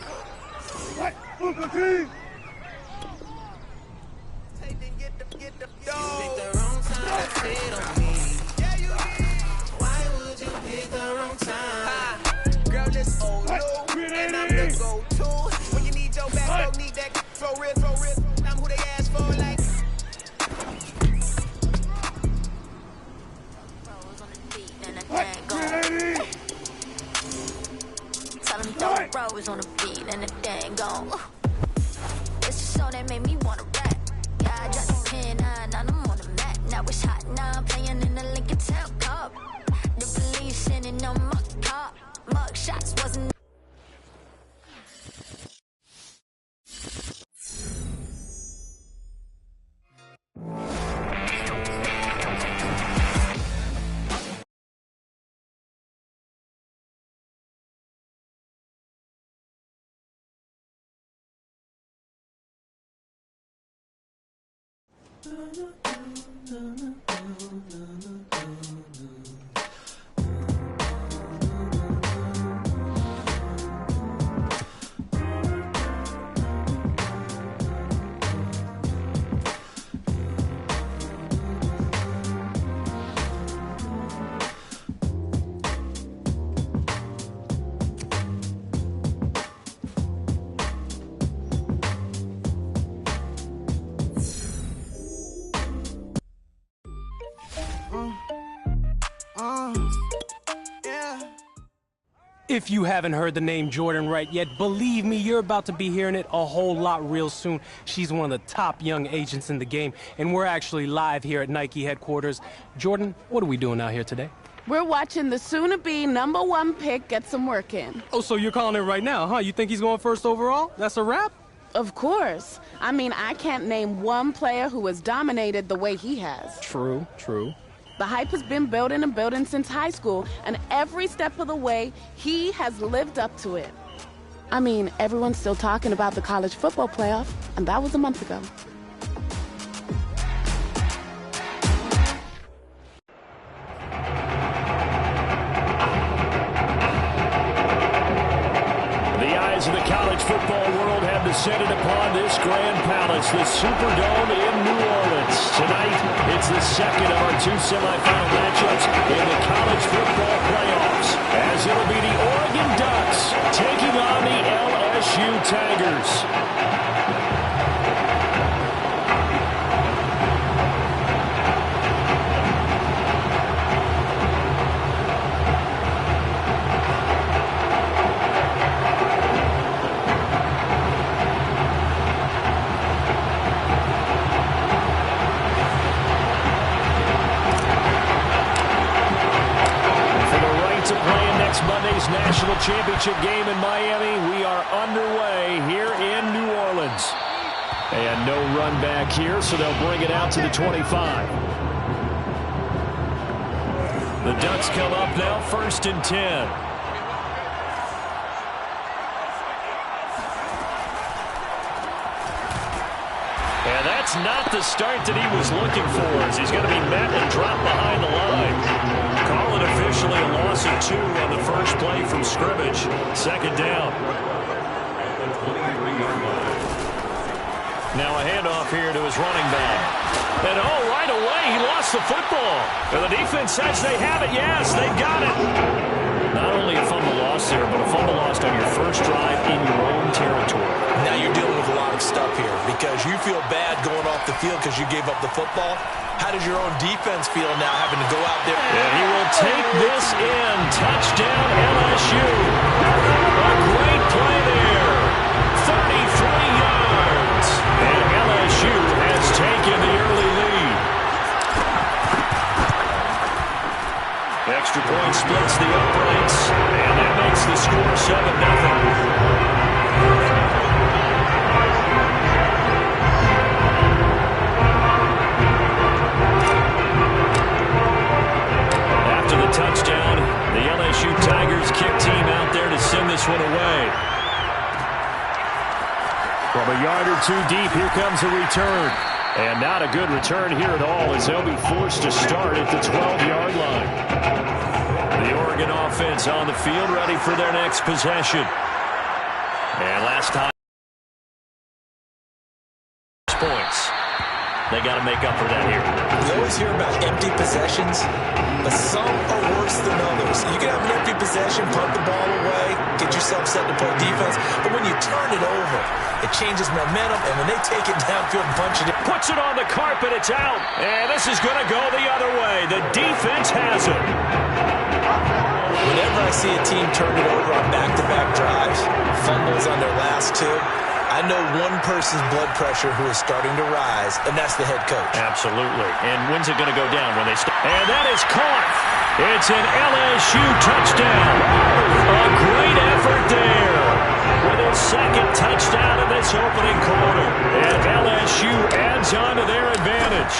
Rose on the beat and the dang gone. It's a show that made me wanna rap. Yeah, I dropped the 10-9, now I'm on the map. Now it's hot, now I'm playing in the Lincoln Tail Cup. The police sending on my car. Mug shots wasn't. If you haven't heard the name Jordan Wright yet, believe me, you're about to be hearing it a whole lot real soon. She's one of the top young agents in the game, and we're actually live here at Nike headquarters. Jordan, what are we doing out here today? We're watching the soon-to-be #1 pick get some work in. Oh, so you're calling it right now, huh? You think he's going first overall? That's a wrap? Of course. I mean, I can't name one player who has dominated the way he has. True, true. The hype has been building and building since high school, and every step of the way, he has lived up to it. I mean, everyone's still talking about the college football playoff, and that was a month ago. The eyes of the college football world have descended upon this grand palace, the Superdome in New Orleans. Tonight, it's the second of our two semifinal matchups in the college football playoffs, as it'll be the Oregon Ducks taking on the LSU Tigers. Monday's national championship game in Miami. We are underway here in New Orleans. And no run back here, so they'll bring it out to the 25. The Ducks come up now, 1st and 10. And that's not the start that he was looking for, as he's going to be met and dropped behind the line. Call it officially a loss of 2 on the first play from scrimmage. 2nd down. Now a handoff here to his running back. And right away he lost the football. And the defense says they have it. Yes, they've got it. Not only a fumble loss there, but a fumble lost on your first drive in your own territory. Now you're dealing with a lot of stuff here because you feel bad going off the field because you gave up the football. How does your own defense feel now having to go out there? And he will take this in. Touchdown LSU. A great play there. 33 yards. And LSU has taken the early lead. Extra point splits the uprights. And that makes the score 7-0. yard or two deep. Here comes a return. And not a good return here at all as they'll be forced to start at the 12-yard line. The Oregon offense on the field ready for their next possession. And last time, points. They got to make up for that here. We always hear about empty possessions, but some are worse than others. You can have an empty possession, punt the ball away, get yourself set to play defense, but when you turn it over, it changes momentum, and when they take it downfield and punch it in. Puts it on the carpet, it's out. And this is going to go the other way. The defense has it. Whenever I see a team turn it over on back-to-back drives, fumbles on their last two, I know one person's blood pressure who is starting to rise, and that's the head coach. Absolutely. And when's it going to go down? When they and that is caught. It's an LSU touchdown. A great effort there. With his second touchdown in this opening quarter. And LSU adds on to their advantage.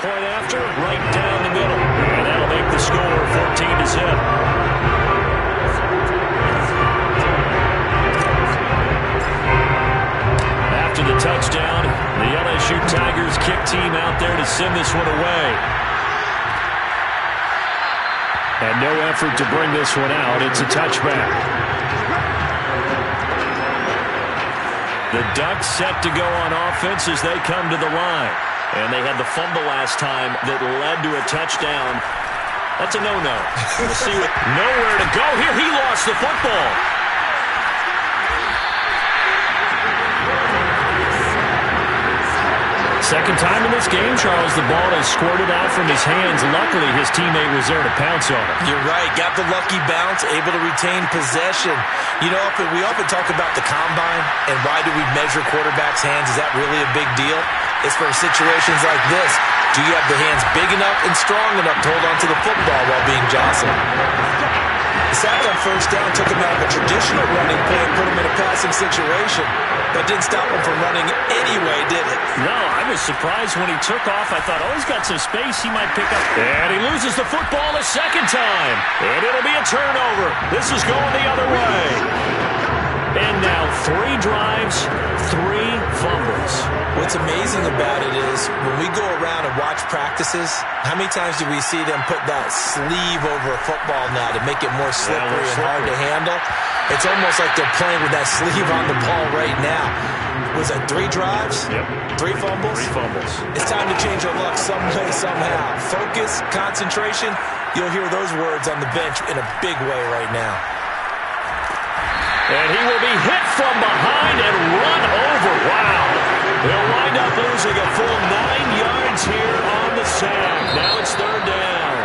Point after, right down the middle. And that'll make the score 14-0. After the touchdown, the LSU Tigers kick team out there to send this one away. And no effort to bring this one out. It's a touchback. The Ducks set to go on offense as they come to the line. And they had the fumble last time that led to a touchdown. That's a no-no. We'll see what. Nowhere to go here. He lost the football. Second time in this game, Charles, the ball has squirted out from his hands. Luckily, his teammate was there to pounce on it. You're right. Got the lucky bounce, able to retain possession. You know, we often talk about the combine and why do we measure quarterbacks' hands. Is that really a big deal? It's for situations like this. Do you have the hands big enough and strong enough to hold on to the football while being jostled? The sack on first down took him out of a traditional running play and put him in a passing situation. But didn't stop him from running anyway, did it? No, I was surprised when he took off. I thought, oh, he's got some space he might pick up. And he loses the football a second time. And it'll be a turnover. This is going the other way. And now 3 drives, 3 fumbles. What's amazing about it is when we go around and watch practices, how many times do we see them put that sleeve over a football now to make it more slippery and hard to handle? It's almost like they're playing with that sleeve on the ball right now. Was it 3 drives? Yep. 3 fumbles? 3 fumbles. It's time to change our luck some way, somehow. Focus, concentration, you'll hear those words on the bench in a big way right now. And he will be hit from behind and run over. Wow. They'll wind up losing a full 9 yards here on the sack. Now it's 3rd down.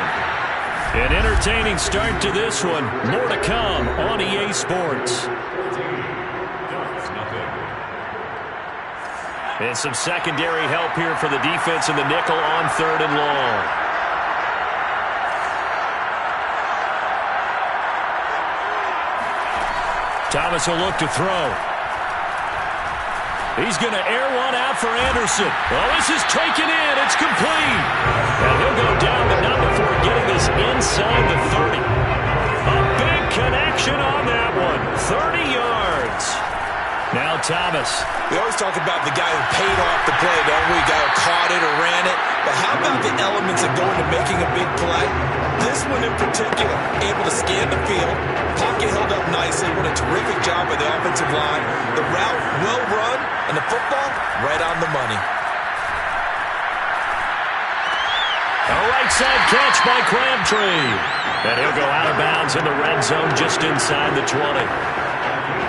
An entertaining start to this one. More to come on EA Sports. And some secondary help here for the defense in the nickel on 3rd and long. Thomas will look to throw. He's going to air one out for Anderson. Well, this is taken in. It's complete. And he'll go down, but not before getting this inside the 30. A big connection on that one. 30 yards. Now Thomas. We always talk about the guy who paid off the play, don't we? The guy who caught it or ran it. But how about the elements that go into making a big play? This one in particular, able to scan the field. Pocket held up nicely. What a terrific job by the offensive line. The route well run, and the football right on the money. A right side catch by Crabtree. And he'll go out of bounds in the red zone just inside the 20.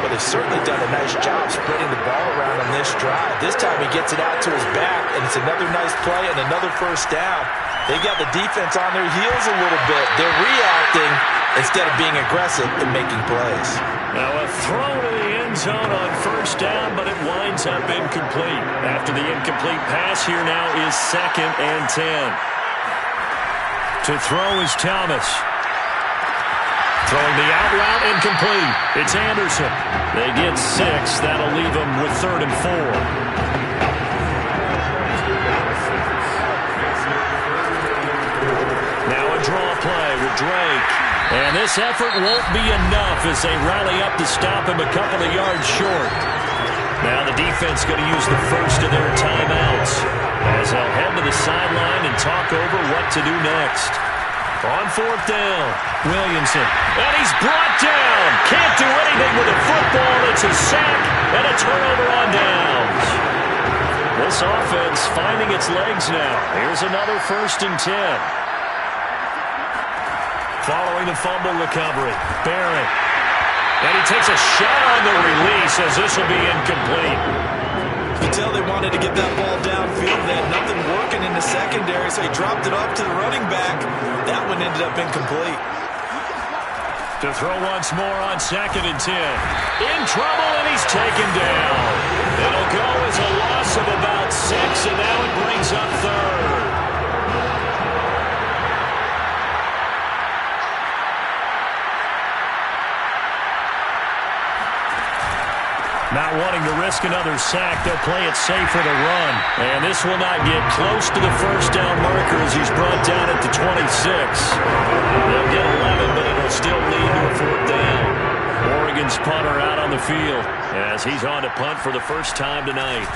Well, they've certainly done a nice job spreading the ball around on this drive. This time he gets it out to his back, and it's another nice play and another first down. They got the defense on their heels a little bit. They're reacting instead of being aggressive and making plays. Now a throw to the end zone on first down, but it winds up incomplete. After the incomplete pass, here now is 2nd and 10. To throw is Thomas. Throwing the out route, incomplete. It's Anderson. They get 6. That'll leave them with 3rd and 4. Now a draw play with Drake. And this effort won't be enough as they rally up to stop him a couple of yards short. Now the defense going to use the first of their timeouts as they'll head to the sideline and talk over what to do next. On fourth down, Williamson. And he's brought down. Can't do anything with a football. It's a sack and a turnover on downs. This offense finding its legs now. Here's another 1st and 10. Following the fumble recovery, Barrett. And he takes a shot on the release as this will be incomplete. You can tell they wanted to get that ball downfield. They had nothing working in the secondary, so he dropped it off to the running back. That one ended up incomplete. To throw once more on 2nd and 10. In trouble, and he's taken down. It'll go as a loss of about 6, and now it brings up 3rd. Not wanting to risk another sack, they'll play it safe for the run. And this will not get close to the first down marker as he's brought down at the 26. They'll get 11, but it'll still lead to a 4th down. Oregon's punter out on the field as he's on to punt for the first time tonight.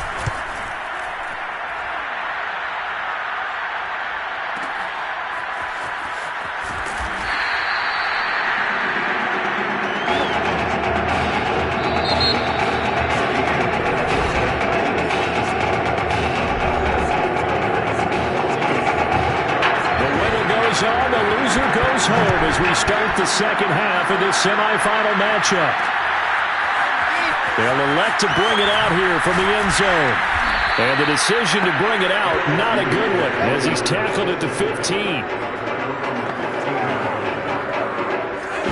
Home as we start the second half of this semifinal matchup. They'll elect to bring it out here from the end zone. And the decision to bring it out, not a good one, as he's tackled at the 15.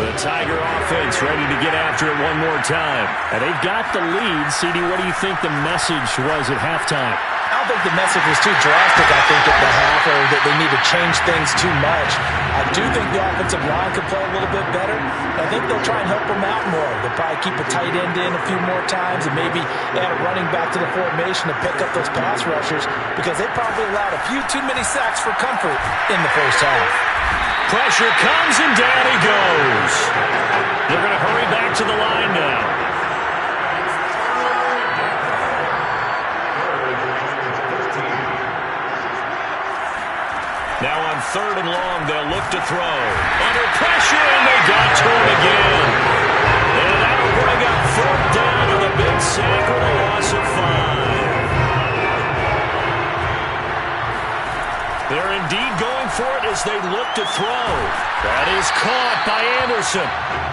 The Tiger offense ready to get after it one more time. And they've got the lead. CD, what do you think the message was at halftime? I don't think the message was too drastic, I think, at the half, or that they need to change things too much. I do think the offensive line could play a little bit better. I think they'll try and help them out more. They'll probably keep a tight end in a few more times and maybe add a running back to the formation to pick up those pass rushers because they probably allowed a few too many sacks for comfort in the first half. Pressure comes and down he goes. They're going to hurry back to the line now. Now on 3rd and long, they'll look to throw. Under pressure, and they got to him again. And that'll bring up 4th down with a big sack with a loss of 5. They're indeed going for it as they look to throw. That is caught by Anderson.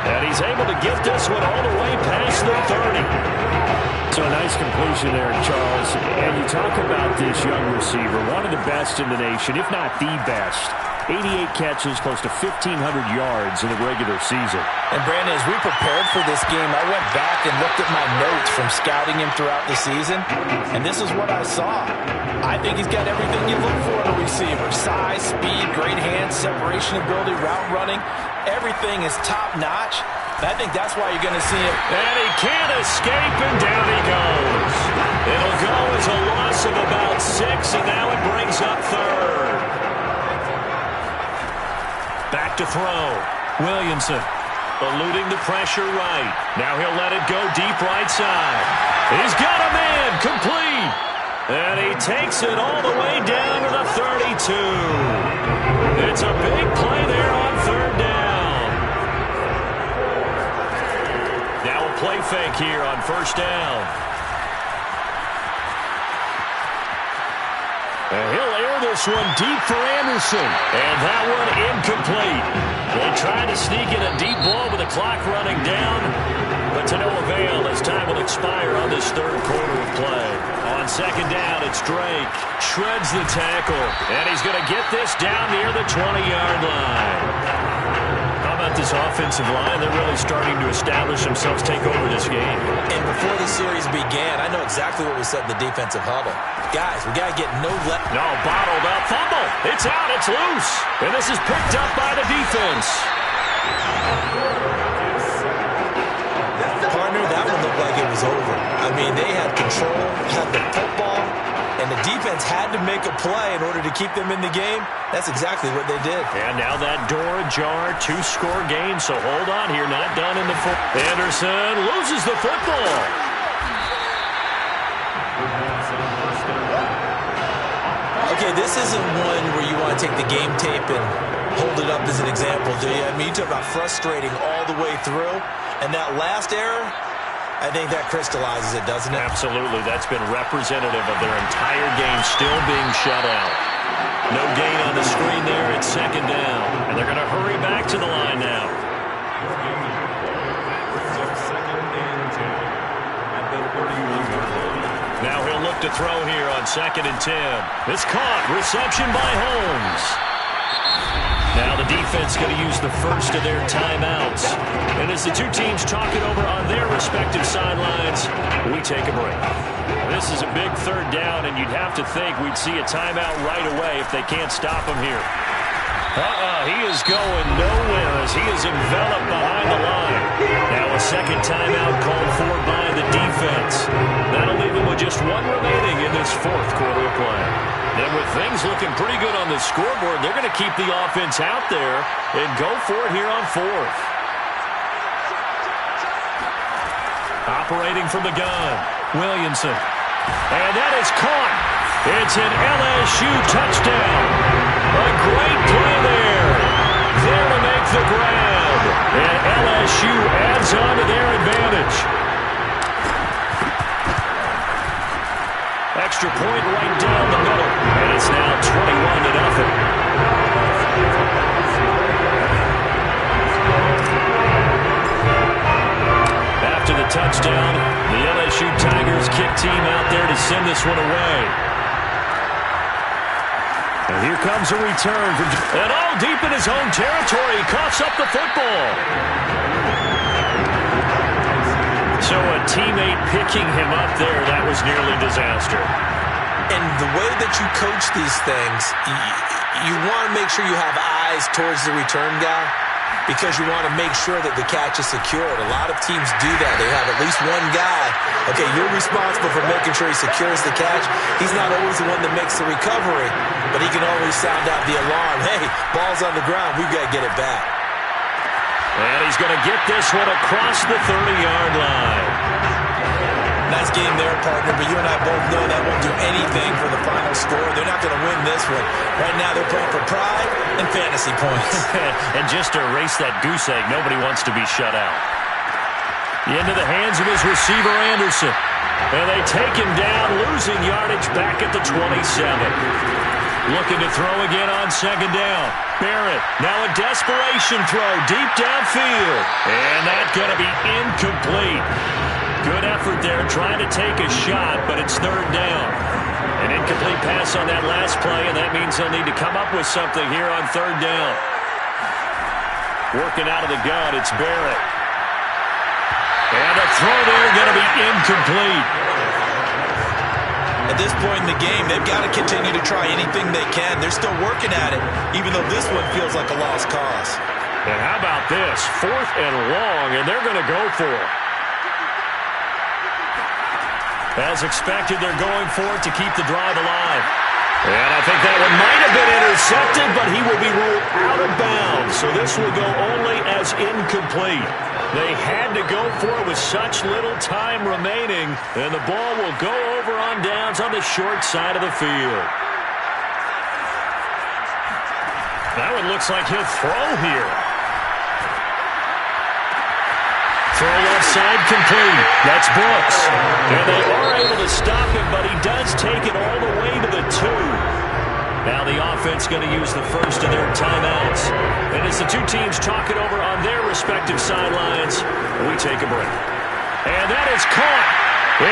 And he's able to get this one all the way past the 30. So a nice completion there, Charles. And you talk about this young receiver, one of the best in the nation, if not the best. 88 catches, close to 1,500 yards in the regular season. And Brandon, as we prepared for this game, I went back and looked at my notes from scouting him throughout the season, and this is what I saw. I think he's got everything you look for in a receiver. Size, speed, great hands, separation ability, route running. Everything is top-notch. And I think that's why you're going to see him. And he can't escape, and down he goes. It'll go as a loss of about 6, and now it brings up 3rd. Back to throw. Williamson eluding the pressure right. Now he'll let it go deep right side. He's got a man complete. And he takes it all the way down to the 32. It's a big play there on 3rd down. Now a play fake here on 1st down. And he'll air this one deep for Anderson. And that one incomplete. They tried to sneak in a deep ball with the clock running down, but to no avail as time will expire on this 3rd quarter of play. On 2nd down, it's Drake. Shreds the tackle, and he's going to get this down near the 20-yard line. How about this offensive line? They're really starting to establish themselves, take over this game. And before the series began, I know exactly what we said in the defensive huddle. Guys, we got to get no left. No, bottled up. Fumble. It's out. It's loose. And this is picked up by the defense. Partner, that one looked like it was over. I mean, they had control, had the football, and the defense had to make a play in order to keep them in the game. That's exactly what they did. And now that door ajar, 2-score game, so hold on here, not done in the fourth. Anderson loses the football. Okay, this isn't one where you want to take the game tape and hold it up as an example, do you? I mean, you talk about frustrating all the way through, and that last error, I think that crystallizes it, doesn't it? Absolutely. That's been representative of their entire game still being shut out. No gain on the screen there. It's second down. And they're going to hurry back to the line now. Now he'll look to throw here on 2nd and 10. It's caught. Reception by Holmes. Now the defense going to use the first of their timeouts. And as the two teams talk it over on their respective sidelines, we take a break. This is a big third down, and you'd have to think we'd see a timeout right away if they can't stop him here. He is going nowhere as he is enveloped behind the line. Now a second timeout called for by the defense. That'll leave him with just one remaining in this fourth quarter of play. And with things looking pretty good on the scoreboard, they're going to keep the offense out there and go for it here on fourth. Operating from the gun, Williamson. And that is caught. It's an LSU touchdown. A great play there. There to make the grab. And LSU adds on to their advantage. Extra point right down the middle. And it's now 21-0. After the touchdown, the LSU Tigers kick team out there to send this one away. And here comes a return from, and all deep in his own territory, he coughs up the football. So a teammate picking him up there, that was nearly disaster. And the way that you coach these things, you want to make sure you have eyes towards the return guy because you want to make sure that the catch is secured. A lot of teams do that. They have at least one guy. Okay, you're responsible for making sure he secures the catch. He's not always the one that makes the recovery, but he can always sound out the alarm. Hey, ball's on the ground. We've got to get it back. And he's going to get this one across the 30-yard line. Nice game there, partner, but you and I both know that won't do anything for the final score. They're not going to win this one. Right now they're playing for pride and fantasy points. And just to erase that goose egg, nobody wants to be shut out. Into the hands of his receiver, Anderson. And they take him down, losing yardage back at the 27. Looking to throw again on second down. Barrett, now a desperation throw deep downfield. And that's going to be incomplete. Good effort there, trying to take a shot, but it's third down. An incomplete pass on that last play, and that means they'll need to come up with something here on third down. Working out of the gun, it's Barrett. And a throw there going to be incomplete. At this point in the game, they've got to continue to try anything they can. They're still working at it, even though this one feels like a lost cause. And how about this? 4th and long, and they're going to go for it. As expected, they're going for it to keep the drive alive. And I think that one might have been intercepted, but he will be ruled out of bounds. So this will go only as incomplete. They had to go for it with such little time remaining, and the ball will go over on downs on the short side of the field. That one looks like he'll throw here. Throw left side complete. That's Brooks. And they are able to stop him, but he does take it all the way to the 2. Now the offense going to use the first of their timeouts. And as the two teams talk it over on their respective sidelines, we take a break. And that is caught.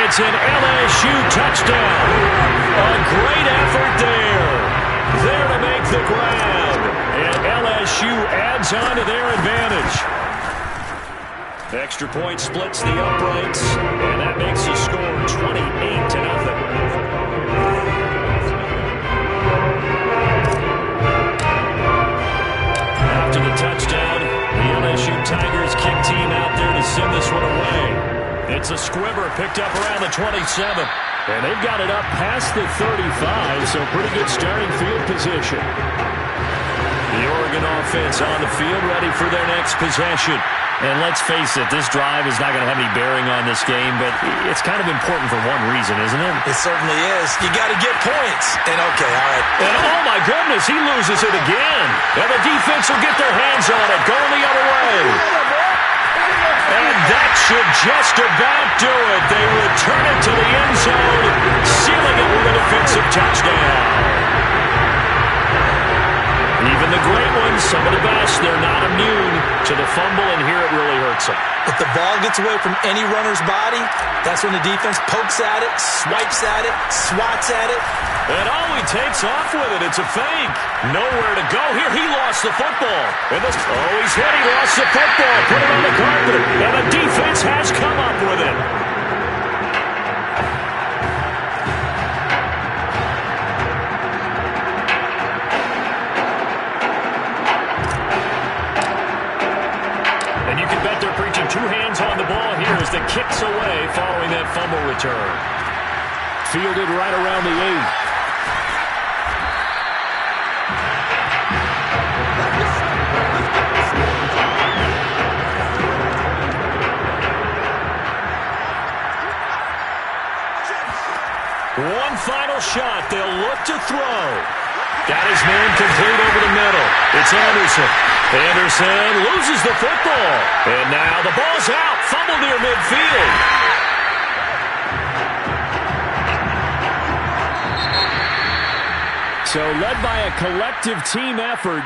It's an LSU touchdown. A great effort there. There to make the grab. And LSU adds on to their advantage. Extra point splits the uprights, and that makes the score 28-0. After the touchdown, the LSU Tigers kick team out there to send this one away. It's a squibber picked up around the 27. And they've got it up past the 35, so pretty good starting field position. The Oregon offense on the field, ready for their next possession. And let's face it, this drive is not going to have any bearing on this game, but it's kind of important for one reason, isn't it? It certainly is. You got to get points. And okay, all right. And oh my goodness, he loses it again. And the defense will get their hands on it, going the other way. And that should just about do it. They return it to the end zone, sealing it with a defensive touchdown. Even the great ones, some of the best, they're not immune to the fumble, and here it really hurts them. If the ball gets away from any runner's body, that's when the defense pokes at it, swipes at it, swats at it. And oh, he takes off with it. It's a fake. Nowhere to go. Here, he lost the football. And he's hit. He lost the football. Put it on the carpet. And the defense has come up with it. Two hands on the ball here as the kicks away following that fumble return. Fielded right around the 8. One final shot. They'll look to throw. Got his man complete over the middle. It's Anderson. Anderson loses the football. And now the ball's out. Fumble near midfield. So led by a collective team effort.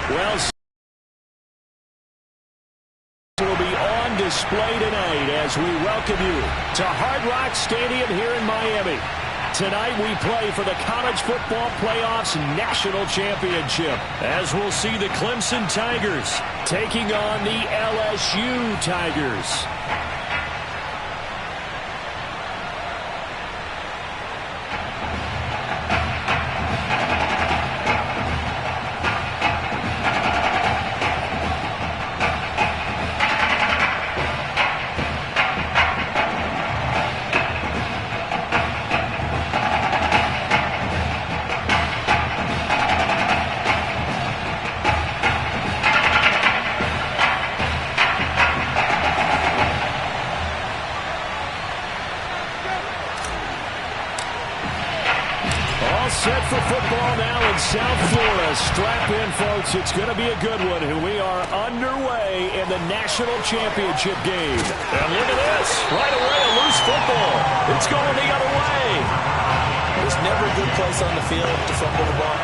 Well, will be on display tonight as we welcome you to Hard Rock Stadium here in Miami. Tonight we play for the College Football Playoffs National Championship, as we'll see the Clemson Tigers taking on the LSU Tigers. Set for football now in South Florida. Strap in, folks. It's going to be a good one. We are underway in the national championship game. And look at this. Right away, a loose football. It's going the other way. There's never a good place on the field to fumble the ball.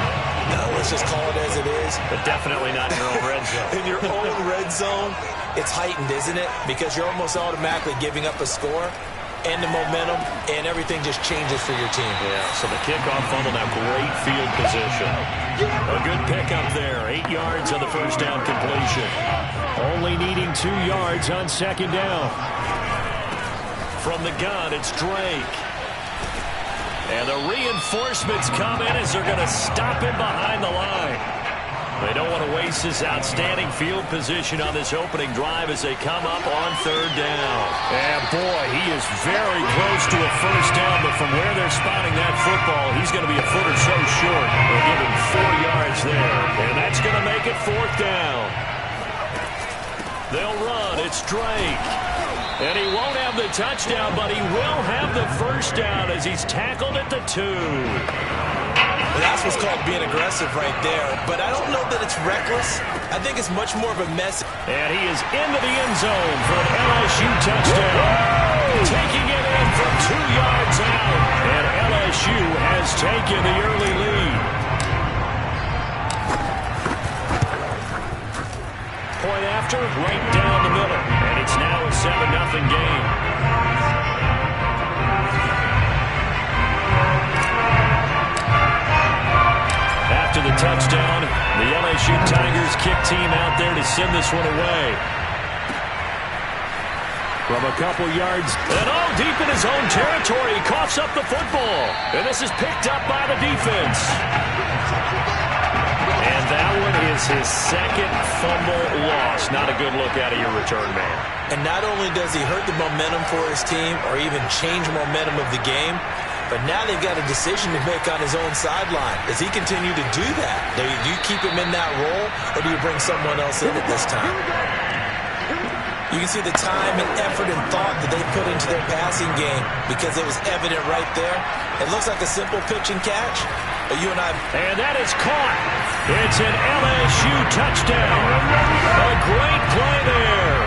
No, let's just call it as it is. But definitely not in your own red zone. In your own red zone, it's heightened, isn't it? Because you're almost automatically giving up a score. And the momentum, and everything just changes for your team. Yeah, so the kickoff fumble, now great field position. A good pickup there. 8 yards on the first down completion. Only needing 2 yards on second down. From the gun, it's Drake. And the reinforcements come in as they're going to stop him behind the line. They don't want to waste this outstanding field position on this opening drive as they come up on third down. And boy, he is very close to a first down, but from where they're spotting that football, he's going to be a foot or so short. They'll give him 4 yards there, and that's going to make it fourth down. They'll run. It's Drake. And he won't have the touchdown, but he will have the first down as he's tackled at the 2. Well, that's what's called being aggressive right there. But I don't know that it's reckless. I think it's much more of a mess. And he is into the end zone for an LSU touchdown. Taking it in from 2 yards out. And LSU has taken the early lead. Point after, right down the middle. And it's now a 7-0 game. After the touchdown, the LSU Tigers kick team out there to send this one away. From a couple yards, and deep in his own territory, he coughs up the football. And this is picked up by the defense. And that one is his second fumble loss. Not a good look out of your return man. And not only does he hurt the momentum for his team or even change momentum of the game, but now they've got a decision to make on his own sideline. Does he continue to do that? Do you keep him in that role, or do you bring someone else in at this time? You can see the time and effort and thought that they put into their passing game because it was evident right there. It looks like a simple pitch and catch, but you and I... And that is caught. It's an LSU touchdown. A great play there.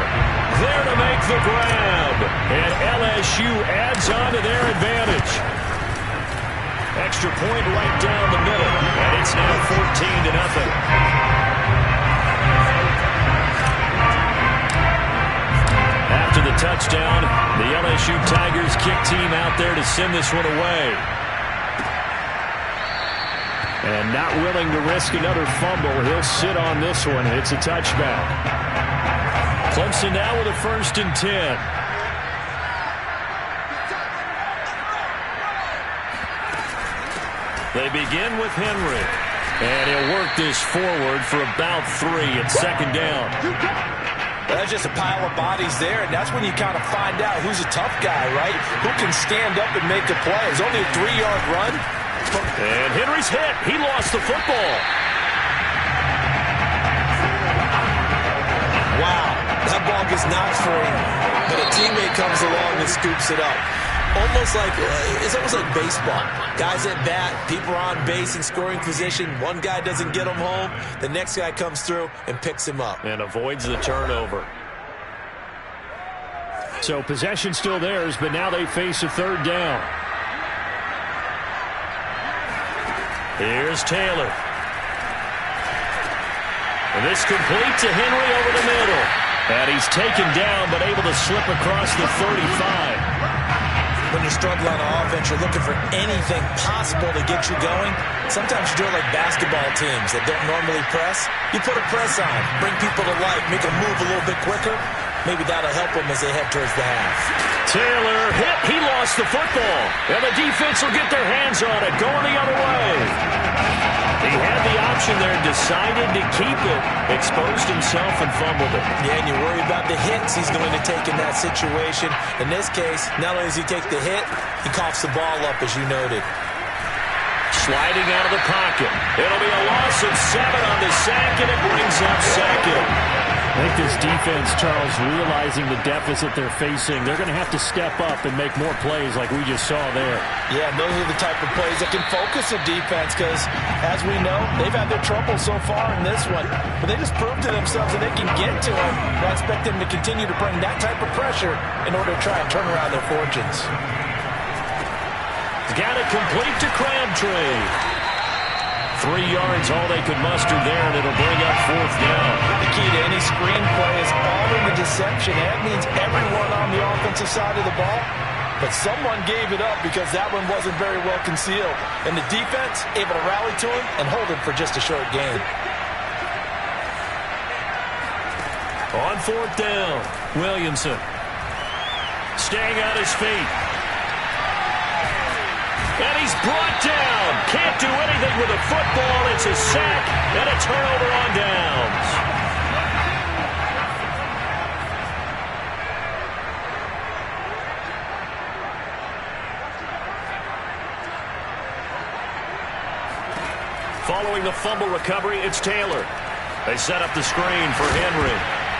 There to make the grab. And LSU adds on to their advantage. Extra point right down the middle. And it's now 14-0. After the touchdown, the LSU Tigers kick team out there to send this one away. And not willing to risk another fumble, he'll sit on this one. It's a touchback. Clemson now with a 1st and 10. They begin with Henry. And he'll work this forward for about 3 at 2nd down. That's just a pile of bodies there, and that's when you kind of find out who's a tough guy, right? Who can stand up and make a play. It's only a 3-yard run. And Henry's hit. He lost the football. Wow, that ball gets knocked free, but a teammate comes along and scoops it up. It's almost like baseball. Guys at bat, people are on base in scoring position. One guy doesn't get him home. The next guy comes through and picks him up. And avoids the turnover. So possession still theirs, but now they face a 3rd down. Here's Taylor. And this complete to Henry over the middle. And he's taken down, but able to slip across the 35. When you struggle on offense, you're looking for anything possible to get you going. Sometimes you do it like basketball teams that don't normally press. You put a press on, bring people to life, make them move a little bit quicker. Maybe that'll help them as they head towards the half. Taylor hit. He lost the football. And the defense will get their hands on it, going the other way. He had the option there, decided to keep it, exposed himself and fumbled it. Yeah, and you worry about the hits he's going to take in that situation. In this case, not only does he take the hit, he coughs the ball up, as you noted. Sliding out of the pocket. It'll be a loss of 7 on the sack, and it brings up 2nd. I think this defense, Charles, realizing the deficit they're facing, they're going to have to step up and make more plays like we just saw there. Yeah, those are the type of plays that can focus a defense because, as we know, they've had their trouble so far in this one. But they just proved to themselves that they can get to him. I expect them to continue to bring that type of pressure in order to try and turn around their fortunes. Got it complete to Crabtree. 3 yards, all they could muster there, and it'll bring up 4th down. The key to any screenplay is all in the deception. That means everyone on the offensive side of the ball, but someone gave it up because that one wasn't very well concealed. And the defense able to rally to him and hold him for just a short gain. On 4th down, Williamson. Staying on his feet. And he's brought down. Can't do anything with a football. It's a sack and a turnover on downs. Following the fumble recovery, it's Taylor. They set up the screen for Henry.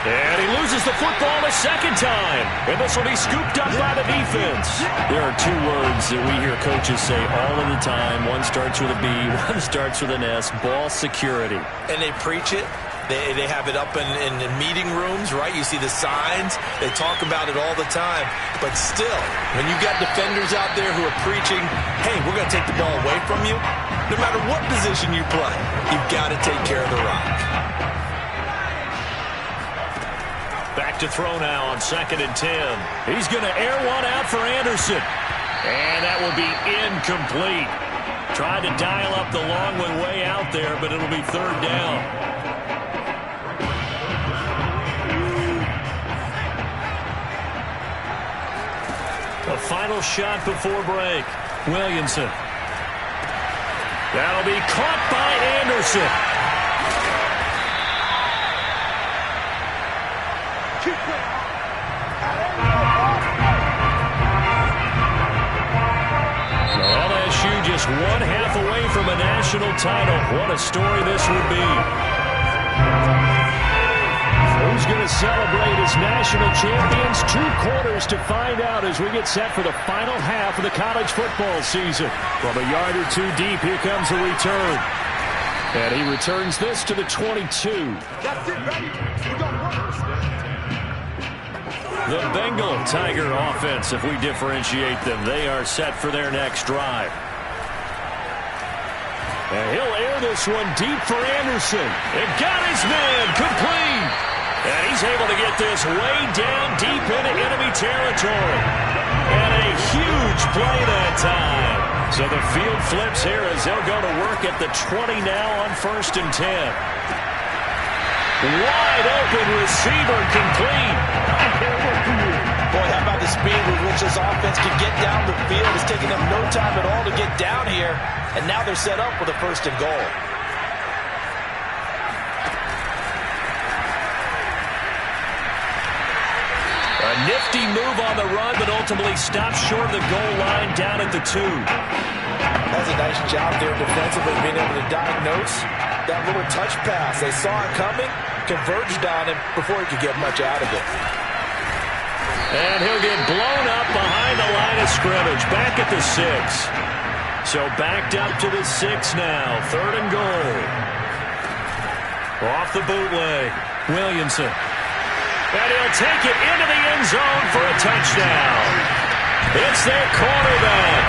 And he loses the football a second time. And this will be scooped up by the defense. There are two words that we hear coaches say all of the time. One starts with a B, one starts with an S. Ball security. And they preach it. They have it up in meeting rooms, right? You see the signs. They talk about it all the time. But still, when you got defenders out there who are preaching, hey, we're going to take the ball away from you, no matter what position you play, you've got to take care of the rock. Back to throw now on 2nd and 10. He's going to air one out for Anderson. And that will be incomplete. Tried to dial up the long one way out there, but it'll be 3rd down. A final shot before break. Williamson. That'll be caught by Anderson. LSU just 1/2 away from a national title. What a story this would be. Who's going to celebrate as national champions? 2 quarters to find out as we get set for the final half of the college football season. From a yard or 2 deep, here comes the return. And he returns this to the 22. That's it, ready. We're going to work. The Bengal Tiger offense, if we differentiate them, they are set for their next drive. And he'll air this one deep for Anderson. It got his man complete. And he's able to get this way down deep into enemy territory. And a huge play that time. So the field flips here as they'll go to work at the 20 now on 1st and 10. Wide open receiver complete. Boy, how about the speed with which this offense can get down the field? It's taking them no time at all to get down here. And now they're set up with a 1st and goal. A nifty move on the run, but ultimately stops short of the goal line down at the 2. That's a nice job there defensively, being able to diagnose that little touch pass. They saw it coming, converged on him before he could get much out of it. And he'll get blown up behind the line of scrimmage, back at the 6. So backed up to the 6 now, 3rd and goal. Off the bootleg, Williamson. And he'll take it into the end zone for a touchdown. It's their quarterback,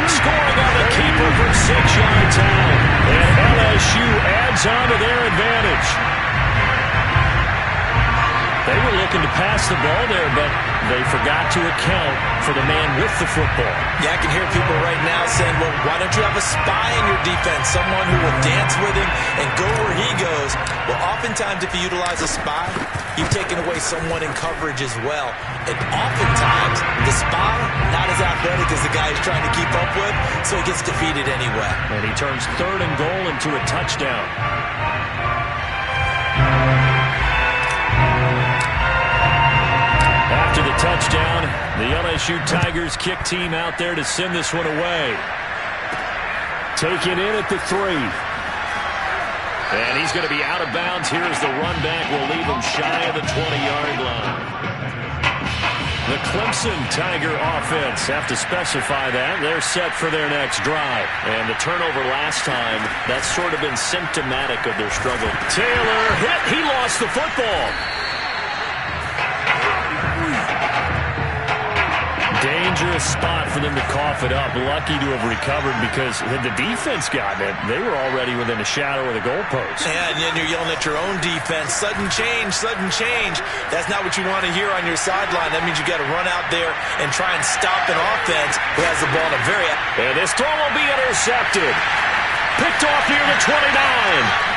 scoring on the keeper from 6 yards out. And LSU adds on to their advantage. They were looking to pass the ball there, but they forgot to account for the man with the football. Yeah, I can hear people right now saying, well, why don't you have a spy in your defense, someone who will dance with him and go where he goes? Well, oftentimes if you utilize a spy, you've taken away someone in coverage as well. And oftentimes, the spy, not as athletic as the guy he's trying to keep up with, so he gets defeated anyway. And he turns 3rd and goal into a touchdown. After the touchdown, the LSU Tigers kick team out there to send this one away. Taken in at the 3. And he's going to be out of bounds. Here's the run back. Will leave him shy of the 20-yard line. The Clemson Tiger offense have to specify that. They're set for their next drive. And the turnover last time, that's sort of been symptomatic of their struggle. Taylor hit. He lost the football. Dangerous spot for them to cough it up. Lucky to have recovered because had the defense gotten it, they were already within a shadow of the goalpost. Yeah, and then you're yelling at your own defense. Sudden change, sudden change. That's not what you want to hear on your sideline. That means you got to run out there and try and stop an offense who has the ball in a very... And this throw will be intercepted. Picked off near the 29.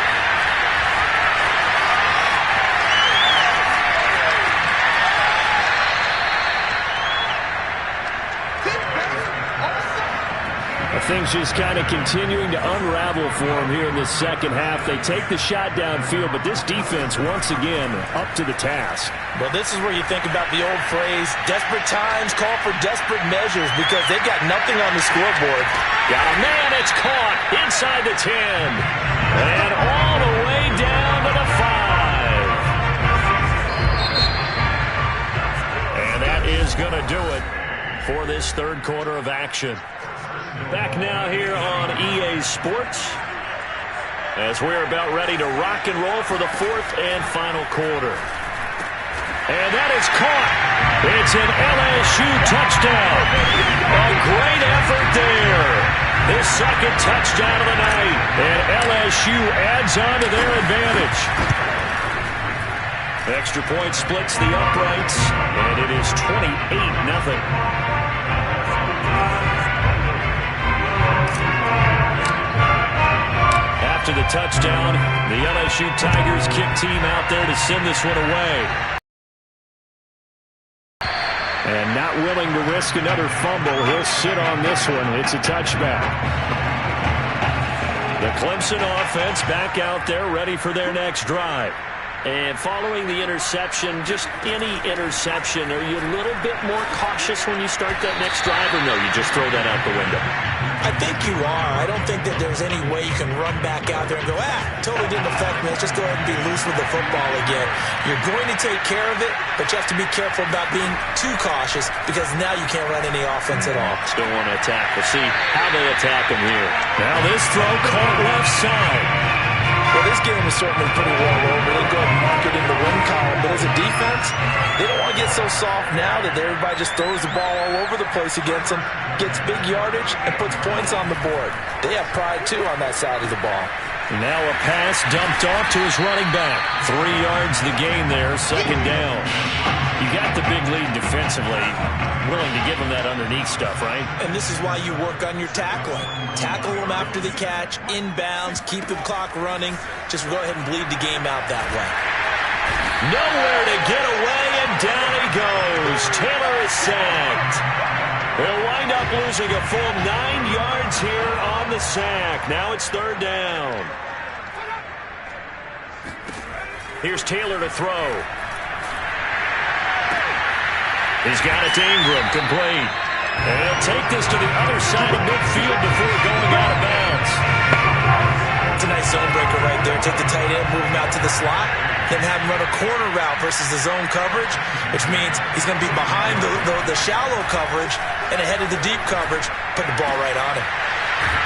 Things just kind of continuing to unravel for them here in the second half. They take the shot downfield, but this defense, once again, up to the task. Well, this is where you think about the old phrase, desperate times call for desperate measures, because they've got nothing on the scoreboard. Got a man, it's caught inside the 10. And all the way down to the 5. is going to do it for this third quarter of action. Back now here on EA Sports as we're about ready to rock and roll for the fourth and final quarter. And that is caught. It's an LSU touchdown. A great effort there. His second touchdown of the night. And LSU adds on to their advantage. Extra point splits the uprights, and it is 28-0. After the touchdown, the LSU Tigers kick team out there to send this one away. And not willing to risk another fumble, he'll sit on this one. It's a touchback. The Clemson offense back out there ready for their next drive. And following the interception, just any interception, are you a little bit more cautious when you start that next drive, or no, you just throw that out the window? I think you are. I don't think that there's any way you can run back out there and go, totally didn't affect me. Let's just go ahead and be loose with the football again. You're going to take care of it, but you have to be careful about being too cautious because now you can't run any offense at all. Still want to attack. We'll see how they attack him here. Now this throw caught left side. Well, this game is certainly pretty well over. They go and mark it in the win column. But as a defense, they don't want to get so soft now that everybody just throws the ball all over the place against them, gets big yardage, and puts points on the board. They have pride, too, on that side of the ball. Now a pass dumped off to his running back. 3 yards the gain there, second down. You got the big lead defensively. Willing to give him that underneath stuff, right? And this is why you work on your tackling. Tackle them after the catch, inbounds, keep the clock running. Just go ahead and bleed the game out that way. Nowhere to get away, and down he goes. Taylor is sacked. They'll wind up losing a full 9 yards here on the sack. Now it's third down. Here's Taylor to throw. He's got it to Ingram, complete. And he'll take this to the other side of midfield before going out of bounds. It's a nice zone breaker right there. Take the tight end, move him out to the slot, then have him run a corner route versus the zone coverage, which means he's going to be behind the shallow coverage and ahead of the deep coverage. Put the ball right on him.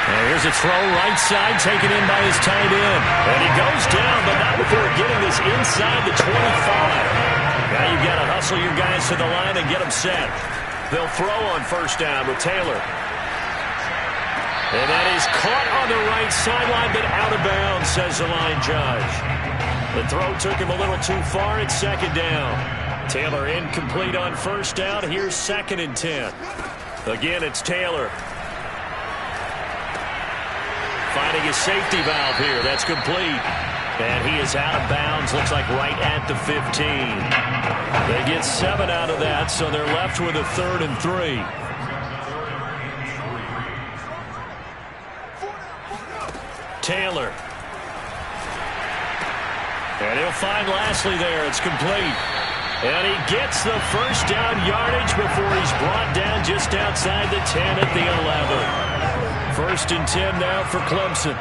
And here's a throw right side taken in by his tight end. And he goes down, but not before getting this inside the 25. Now you've got to hustle your guys to the line and get them set. They'll throw on first down with Taylor. And that is caught on the right sideline, but out of bounds, says the line judge. The throw took him a little too far. It's second down. Taylor incomplete on first down. Here's 2nd and 10. Again, it's Taylor. Finding his safety valve here. That's complete. And he is out of bounds, looks like right at the 15. They get 7 out of that, so they're left with a 3rd and 3. Taylor. And he'll find Lashley there. It's complete. And he gets the first down yardage before he's brought down just outside the 10 at the 11. 1st and 10 now for Clemson.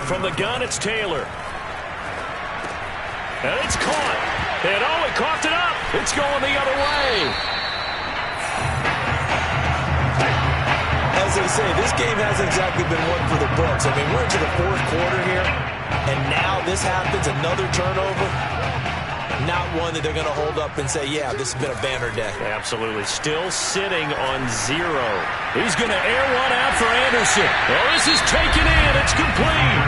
From the gun, it's Taylor. And it's caught. And he coughed it up. It's going the other way. As they say, this game hasn't exactly been one for the books. I mean, we're into the 4th quarter here, and now this happens, another turnover. Not one that they're going to hold up and say, yeah, this has been a banner day. Absolutely. Still sitting on 0. He's going to air one out for Anderson. Oh, this is taken in. It's complete.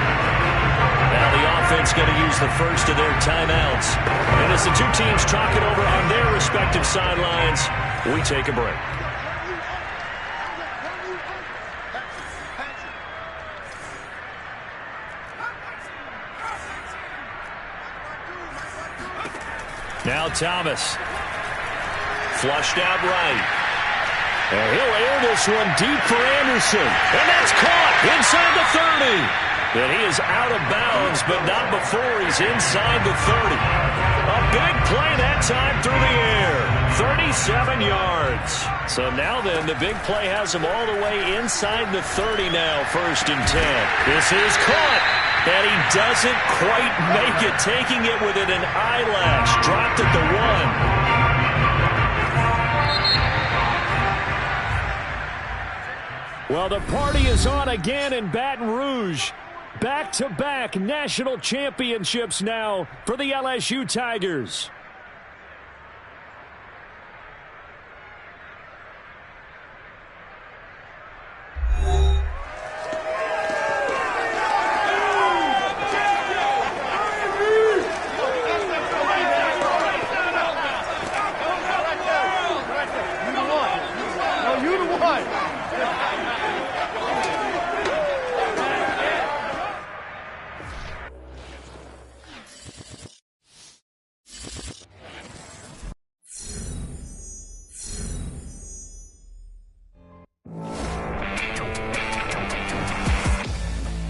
Now the offense going to use the first of their timeouts. And as the two teams talk it over on their respective sidelines, we take a break. Now Thomas. Flushed out right. And he'll air this one deep for Anderson. And that's caught inside the 30. And he is out of bounds, but not before he's inside the 30. A big play that time through the air. 37 yards. So now then, the big play has him all the way inside the 30 now, 1st and 10. This is caught. And he doesn't quite make it, taking it within an eyelash. Dropped at the 1. Well, the party is on again in Baton Rouge. Back-to-back national championships now for the LSU Tigers.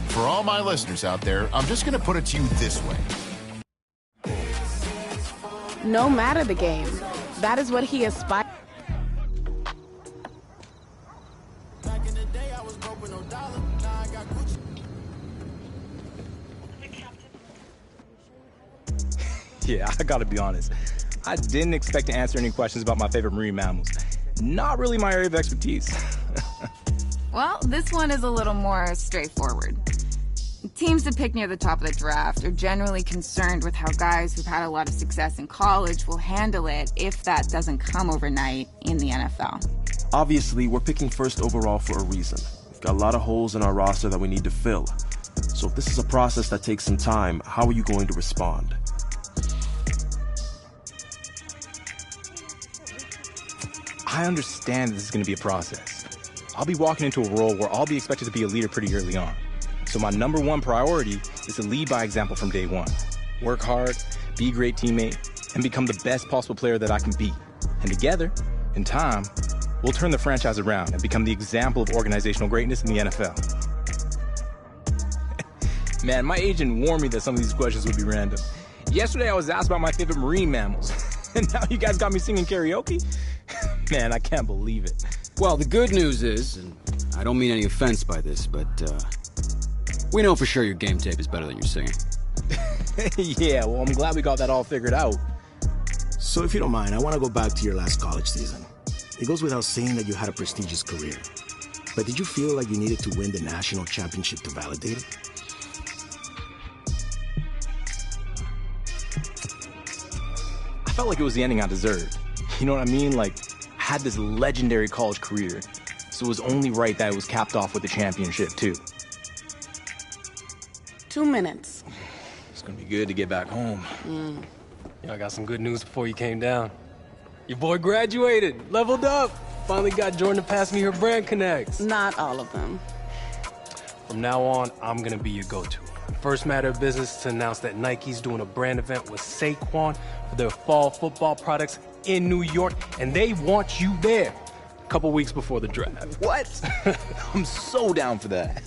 For all my listeners out there, I'm just going to put it to you this way. No matter the game, that is what he aspires. Yeah, I gotta be honest. I didn't expect to answer any questions about my favorite marine mammals. Not really my area of expertise. Well, this one is a little more straightforward. Teams that pick near the top of the draft are generally concerned with how guys who've had a lot of success in college will handle it if that doesn't come overnight in the NFL. Obviously, we're picking first overall for a reason. We've got a lot of holes in our roster that we need to fill. So if this is a process that takes some time, how are you going to respond? I understand this is going to be a process. I'll be walking into a role where I'll be expected to be a leader pretty early on. So my number one priority is to lead by example from day one. Work hard, be a great teammate, and become the best possible player that I can be. And together, in time, we'll turn the franchise around and become the example of organizational greatness in the NFL. Man, my agent warned me that some of these questions would be random. Yesterday I was asked about my favorite marine mammals, and now you guys got me singing karaoke? Man, I can't believe it. Well, the good news is, and I don't mean any offense by this, but we know for sure your game tape is better than your singing. Yeah, well, I'm glad we got that all figured out. So if you don't mind, I want to go back to your last college season. It goes without saying that you had a prestigious career. But did you feel like you needed to win the national championship to validate it? I felt like it was the ending I deserved. You know what I mean? Like, I had this legendary college career, so it was only right that it was capped off with a championship, too. 2 minutes. It's gonna be good to get back home. Yeah, I got some good news before you came down. Your boy graduated, leveled up. Finally got Jordan to pass me her brand connects. Not all of them. From now on, I'm gonna be your go-to. First matter of business to announce that Nike's doing a brand event with Saquon for their fall football products in New York, and they want you there a couple weeks before the draft. What? I'm so down for that.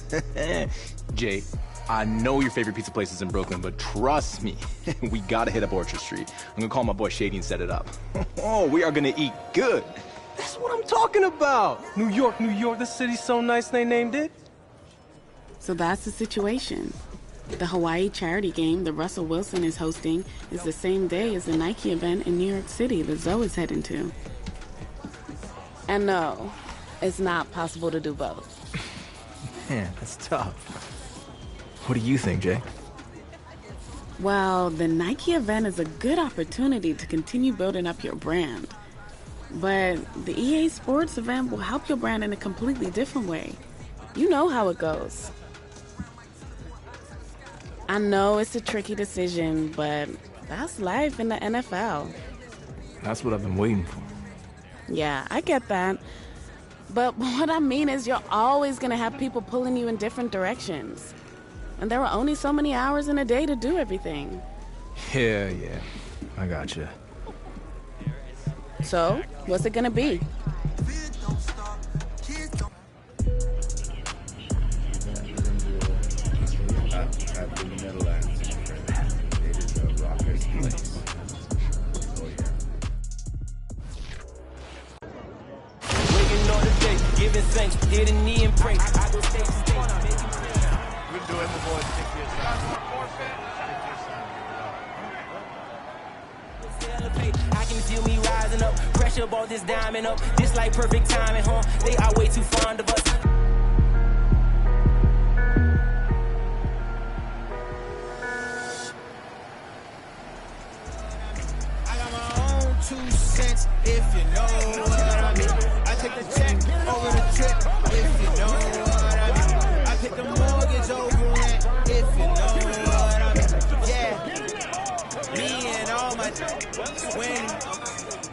Jay, I know your favorite pizza place is in Brooklyn, but trust me, we gotta hit up Orchard Street. I'm gonna call my boy Shady and set it up. Oh, we are gonna eat good. That's what I'm talking about. New York, this city's so nice they named it. So that's the situation. The Hawaii charity game that Russell Wilson is hosting is the same day as the Nike event in New York City that Zoe is heading to. And no, it's not possible to do both. Man, that's tough. What do you think, Jay? Well, the Nike event is a good opportunity to continue building up your brand. But the EA Sports event will help your brand in a completely different way. You know how it goes. I know it's a tricky decision, but that's life in the NFL. That's what I've been waiting for. Yeah, I get that. But what I mean is you're always going to have people pulling you in different directions. And there are only so many hours in a day to do everything. Yeah, I gotcha. So, what's it going to be? do it before it's 6 years time. I can feel me rising up, pressure ball this diamond up. This like perfect timing, huh? They are way too fond of us. I got my own 2 cents, if you know what I mean. I take the check over the trip, if you know what I mean. I pick the mortgage over rent, if you know what I mean. Yeah, me and all my winning.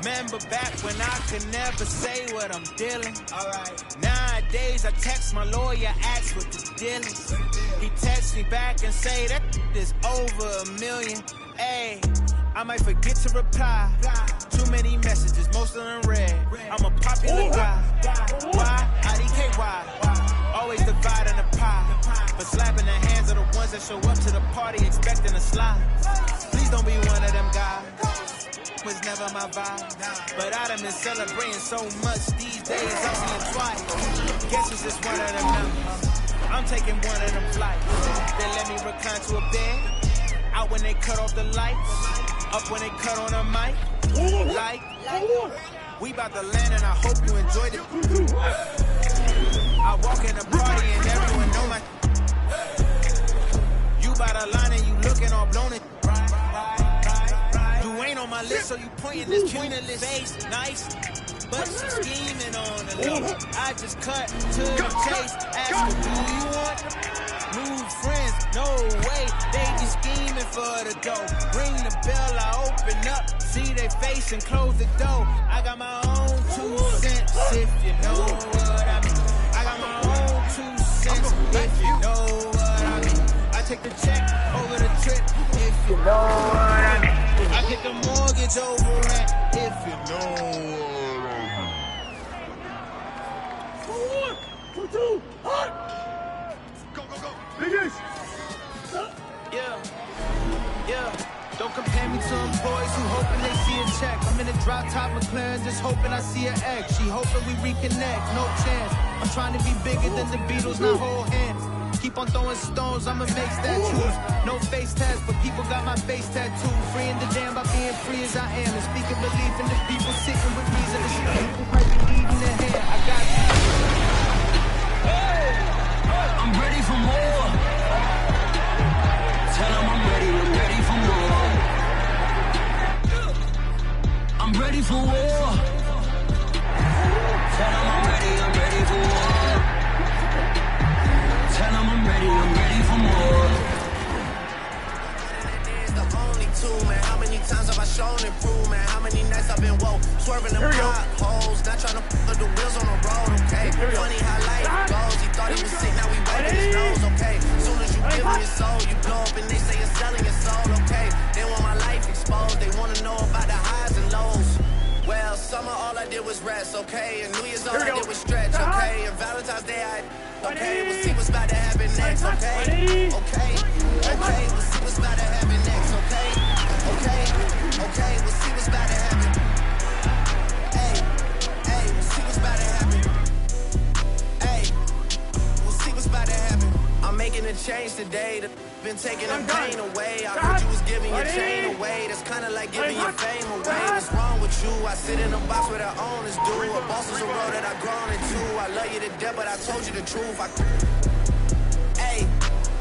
Remember back when I could never say what I'm dealing. Alright. Nowadays I text my lawyer, ask what the deal is. He texts me back and say that is over $1 million. Ayy, I might forget to reply. Too many messages, most of them read. I'm a popular guy. Why? IDKY. Always dividing the pie. But slapping the hands of the ones that show up to the party expecting a slide. Please don't be one of them guys. Was never my vibe, but I done been celebrating so much these days. I see it twice. Guess it's just one of them numbers. I'm taking one of them flights. They let me recline to a bed. Out when they cut off the lights. Up when they cut on a mic. Like, we about to land and I hope you enjoyed it. I walk in the party and everyone know my. You by the line and you looking all blown it. Ain't on my list, so you pointing this pointless face. Nice, but you scheming on the list. I just cut to the chase. Ask me, do you want new friends? No way, they just scheming for the dough. Ring the bell, I open up, see their face and close the door. I got my own 2 cents, if you know what I mean. I got my own 2 cents, if you know what I mean. I take the check over the trip, if you know what I mean. I pick the mortgage over rent, if you know what I mean. 1, 2, hot! Go, go, go! Biggest! Yeah. Don't compare me to them boys who hoping they see a check. I'm in a drop top McLaren, just hoping I see an X. She hoping we reconnect, no chance. I'm trying to be bigger than the Beatles, not hold hands. Keep on throwing stones, I'ma make statues. No face tats, but people got my face tattooed. Freeing the damn by being free as I am. And speaking belief in the people sitting with reason to speak. Who might be leading their hand, I got you. I'm ready for more. Tell them I'm ready for more. I'm ready for war. Tell them I'm ready for war. Tell them I'm ready for more. The only two, man. How many times have I shown improvement? How many nights I've been woke, swerving them potholes, not trying to put the wheels on the road, okay? Funny how life goes. He thought he was sick, now we wiping his nose, okay? Soon as you give me your soul, you blow up and they say you're selling your soul, okay? They want my life exposed, they want to know about the highs and lows. Well, summer all I did was rest, okay? And New Year's all I did was stretch, okay? And Valentine's Day okay, we'll see what's about to happen next, okay? Okay, we'll see what's about to happen next, okay? Okay, we'll see what's about to happen. Hey, we'll see what's about to happen. Hey, we'll see what's about to happen. I'm making a change today. Been taking the pain away. I heard you was giving your chain away. That's kind of like giving your fame away. What's wrong with you? I sit in a box where the owners do. A boss is a road that I've grown into. I love you to death, but I told you the truth. Hey,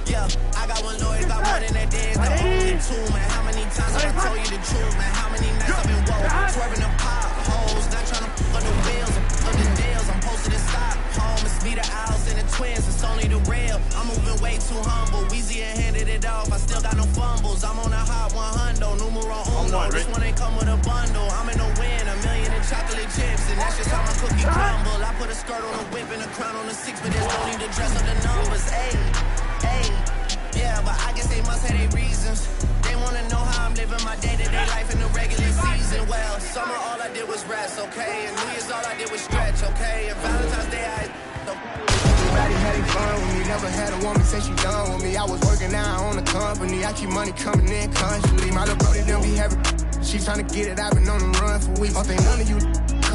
yeah, I got one lawyer, got one in that day. It's the only two, man. How many times have I told you the truth, man? How many nights I've been woke, swerving the potholes, not trying to on the wheels, on the deals. I'm posted in Stockholm. It's me, the Owls, and the Twins. It's only the real. I'm moving way too humble. Weezy and handed it off. I still got no fumbles. I'm on a hot 100, numero uno. This one ain't come with a bundle. I'm in a win, $1 million in chocolate chips, and that's just how my cookie crumble. I put a skirt on a whip and a crown on a 6, but there's no need to dress up the numbers. Hey, yeah, but I guess they must have their reasons. They wanna know how I'm living my day-to-day life in the regular season. Well, summer all I did was rest, okay? And New Year's all I did was stretch, okay? And Valentine's Day Everybody had it fun with me. Never had a woman say she done with me. I was working now on the company. I keep money coming in constantly. My little brody don't be having. She tryna get it. I've been on the run for weeks. Don't think none of you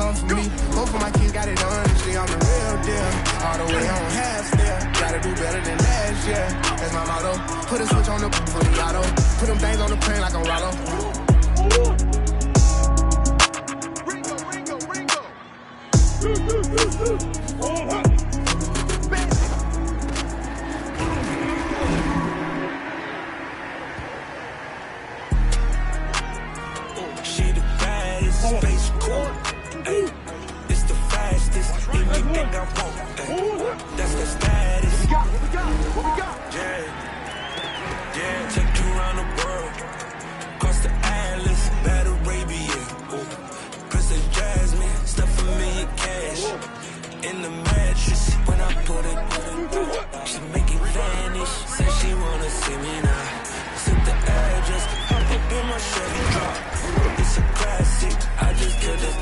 come for me. Both of my kids got it honestly, I'm the real deal. All the way on half still. Gotta do better than last year. That's my motto. Put a switch on the for the auto. Put them things on the plane like a Rollo. She the baddest, space cool. Ay, it's the fastest. Anything I want, ay, that's the status. What we got? Yeah, take you around the world. Across the Atlas, Bad Arabian. Ooh. Princess Jasmine, stuff a million cash. In the mattress, when I put it, she make it vanish. Said she wanna see me now. Sent the address, hop up in my Chevy drop. It's a classic, I just killed it.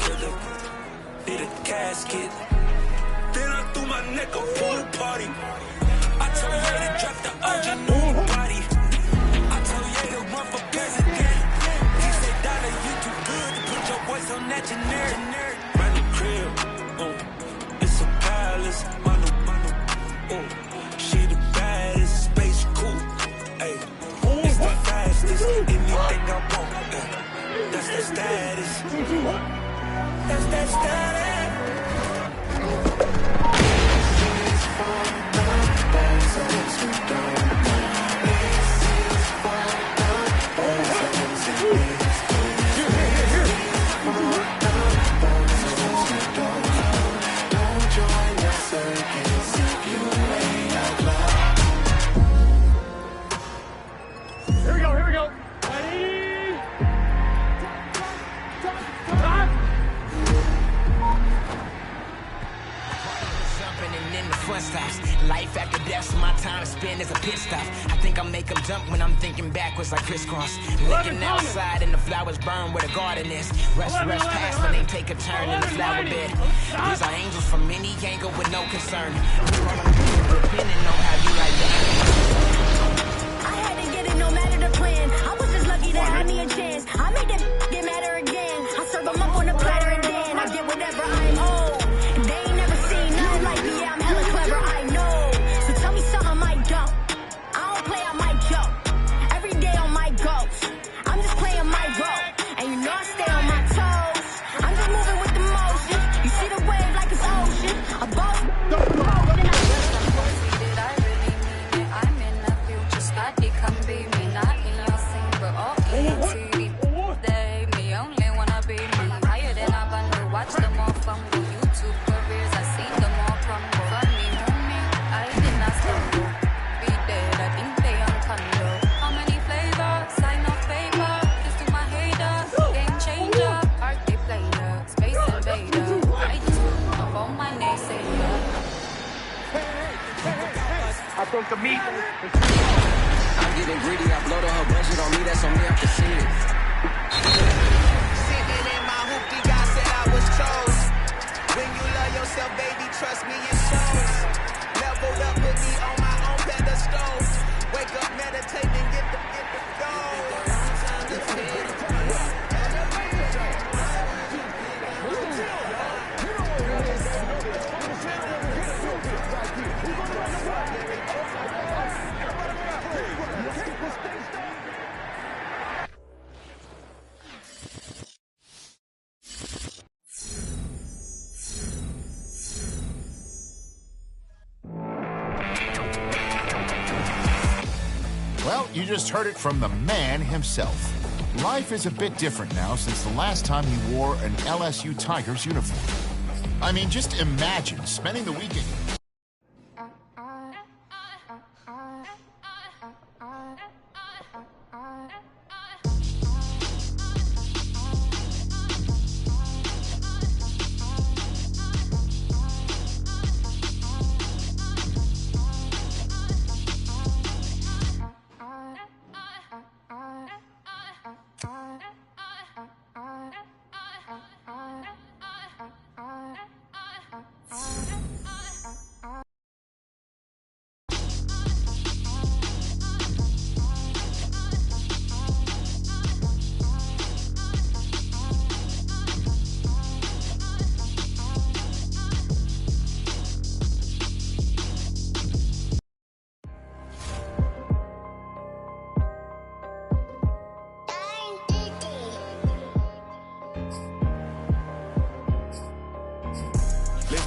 Need a casket. Then I threw my neck a pool party. I told Ye to drop the urgent new body. I told Ye to run for president. He said, Dollar, you too good to put your voice on that generic. Run the crib, it's a palace. Manu, she the baddest, space cool. Ay, it's the fastest. Anything I want, that's the status. That's that status. Here we go. Ready? Jumping and then the fun stops. Life after death, so my time to spend is a pit stop. I think I make them jump when I'm thinking backwards like crisscross. Looking outside and the flowers burn where the garden is. Rush past when they take a turn in the flower bed. These are angels from any angle with no concern. Depending on how you like that. I had to get it no matter the plan. I was just lucky to have me a chance. I made that get madder again. I serve them up on a platter and then I get whatever I'm owed. They ain't never seen nothing like me. Yeah, I'm hella clever, I know. So tell me something I don't. I don't play on my joke. Every day on my goals. I'm just playing my role. And you know I stay on my toes. I'm just moving with the motion. You see the wave like it's ocean. A boat. Watch them all fumble. YouTube careers, I seen them all crumble. Funny homie, I did not stumble. Be dead, I think they on condo. How many flavors? I know favor. Just to my haters, game changer. Art they player, space invader. I just up on my naysayer. I broke the meat. I'm getting greedy, I blow the whole budget on me, that's on me, I can see it. Sitting in my hoopty, God said I was chose. When you love yourself, baby, trust me, it shows. Leveled up, put me on my own pedestal. Wake up, meditate, and get the dough. Well, you just heard it from the man himself. Life is a bit different now since the last time he wore an LSU Tigers uniform. I mean, just imagine spending the weekend.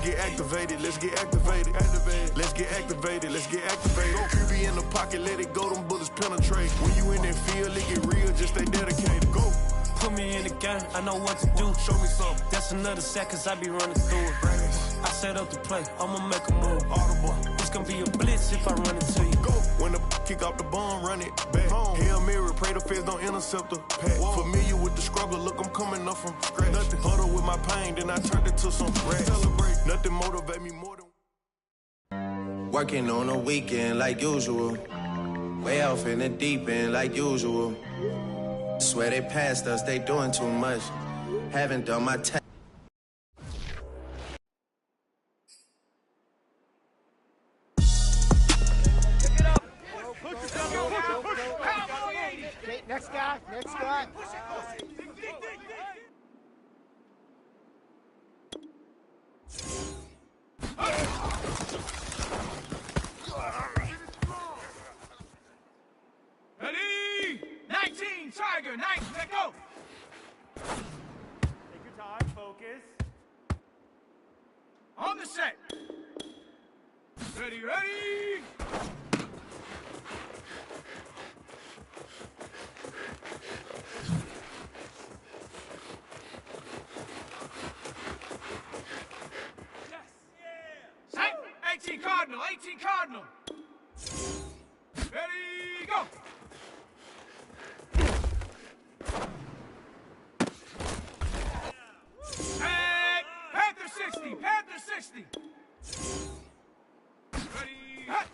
get activated, let's get activated. Let's get activated, let's get activated. QB in the pocket, let it go, them bullets penetrate. When you in that field, it get real, just stay dedicated. Go. Put me in the game, I know what to do. Show me something. That's another sack, cause I be running through it. I set up the play, I'ma make a move. Audible. It's gonna be a blitz if I run into you. Go. When the kick off the bomb, run it back. Hail Mary, pray the feds don't intercept the pack. Familiar with the struggle, look, I'm coming up from scratch. Nothing huddle with my pain, then I turned it to some rats. Celebrate. Nothing motivate me more than Working on a weekend like usual. Way off in the deep end like usual. Swear they passed us, they doing too much. Haven't done my task. Okay, next guy, next guy. Ready? 19, Tiger, 9, let go! Take your time, focus. On the set. Ready, ready! Yes, yeah! Set! 18 Cardinal, 18 Cardinal! Ready, go! Hey! Panther 60! Panther 60! Ready, hut!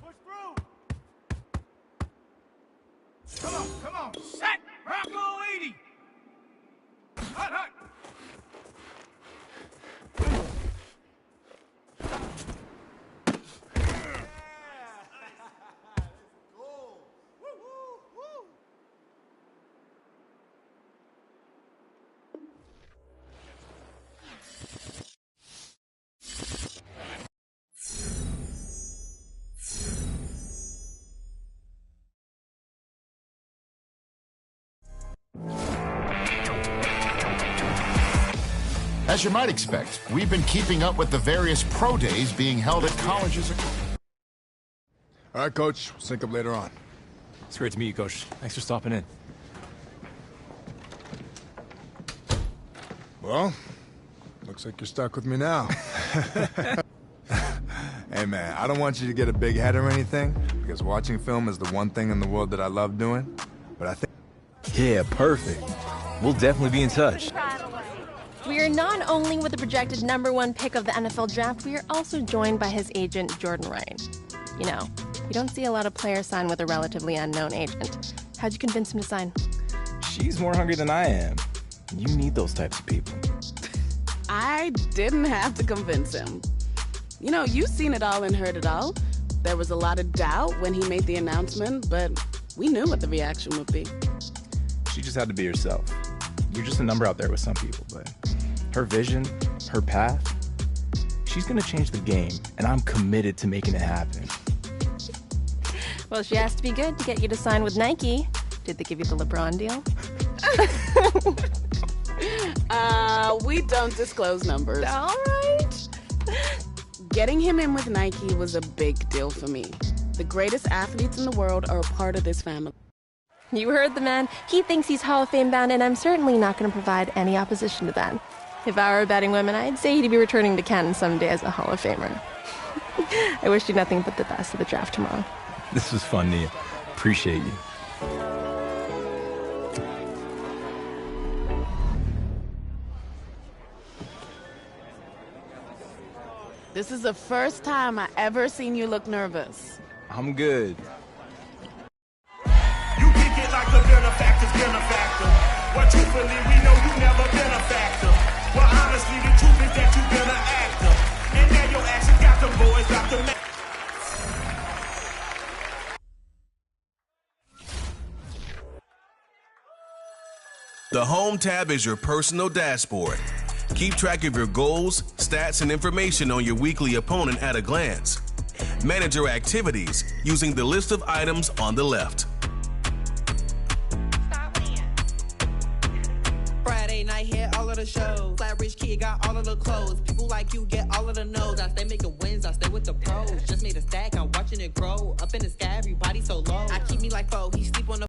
Push through! Come on! Set! Rocco 80! Hut, hut! As you might expect, we've been keeping up with the various pro days being held at colleges. All right, Coach. We'll sync up later on. It's great to meet you, Coach. Thanks for stopping in. Well, looks like you're stuck with me now. Hey, man, I don't want you to get a big head or anything, because watching film is the one thing in the world that I love doing, but I think... Yeah, perfect. We'll definitely be in touch. We are not only with the projected #1 pick of the NFL draft, we are also joined by his agent, Jordan Wright. You know, you don't see a lot of players sign with a relatively unknown agent. How'd you convince him to sign? She's more hungry than I am. You need those types of people. I didn't have to convince him. You know, you've seen it all and heard it all. There was a lot of doubt when he made the announcement, but we knew what the reaction would be. She just had to be herself. You're just a number out there with some people, but her vision, her path, she's gonna change the game, and I'm committed to making it happen. Well, she has to be good to get you to sign with Nike. Did they give you the LeBron deal? We don't disclose numbers. All right. Getting him in with Nike was a big deal for me. The greatest athletes in the world are a part of this family. You heard the man. He thinks he's Hall of Fame bound, and I'm certainly not going to provide any opposition to that. If I were a betting woman, I'd say he'd be returning to Canton someday as a Hall of Famer. I wish you nothing but the best of the draft tomorrow. This was fun, Nia. Appreciate you. This is the first time I ever seen you look nervous. I'm good. You kick it like the benefactor's benefactor. Well, truthfully, we know you never been a factor. Well, honestly, the truth is that you've been an actor. And now your actions got them boys got the The Home tab is your personal dashboard. Keep track of your goals, stats, and information on your weekly opponent at a glance. Manage your activities using the list of items on the left. late night hit all of the shows. Flat rich kid got all of the clothes. People like you get all of the no's. I stay making wins, I stay with the pros. Just made a stack, I'm watching it grow. Up in the sky, everybody so low. I keep me like foe, he sleep on the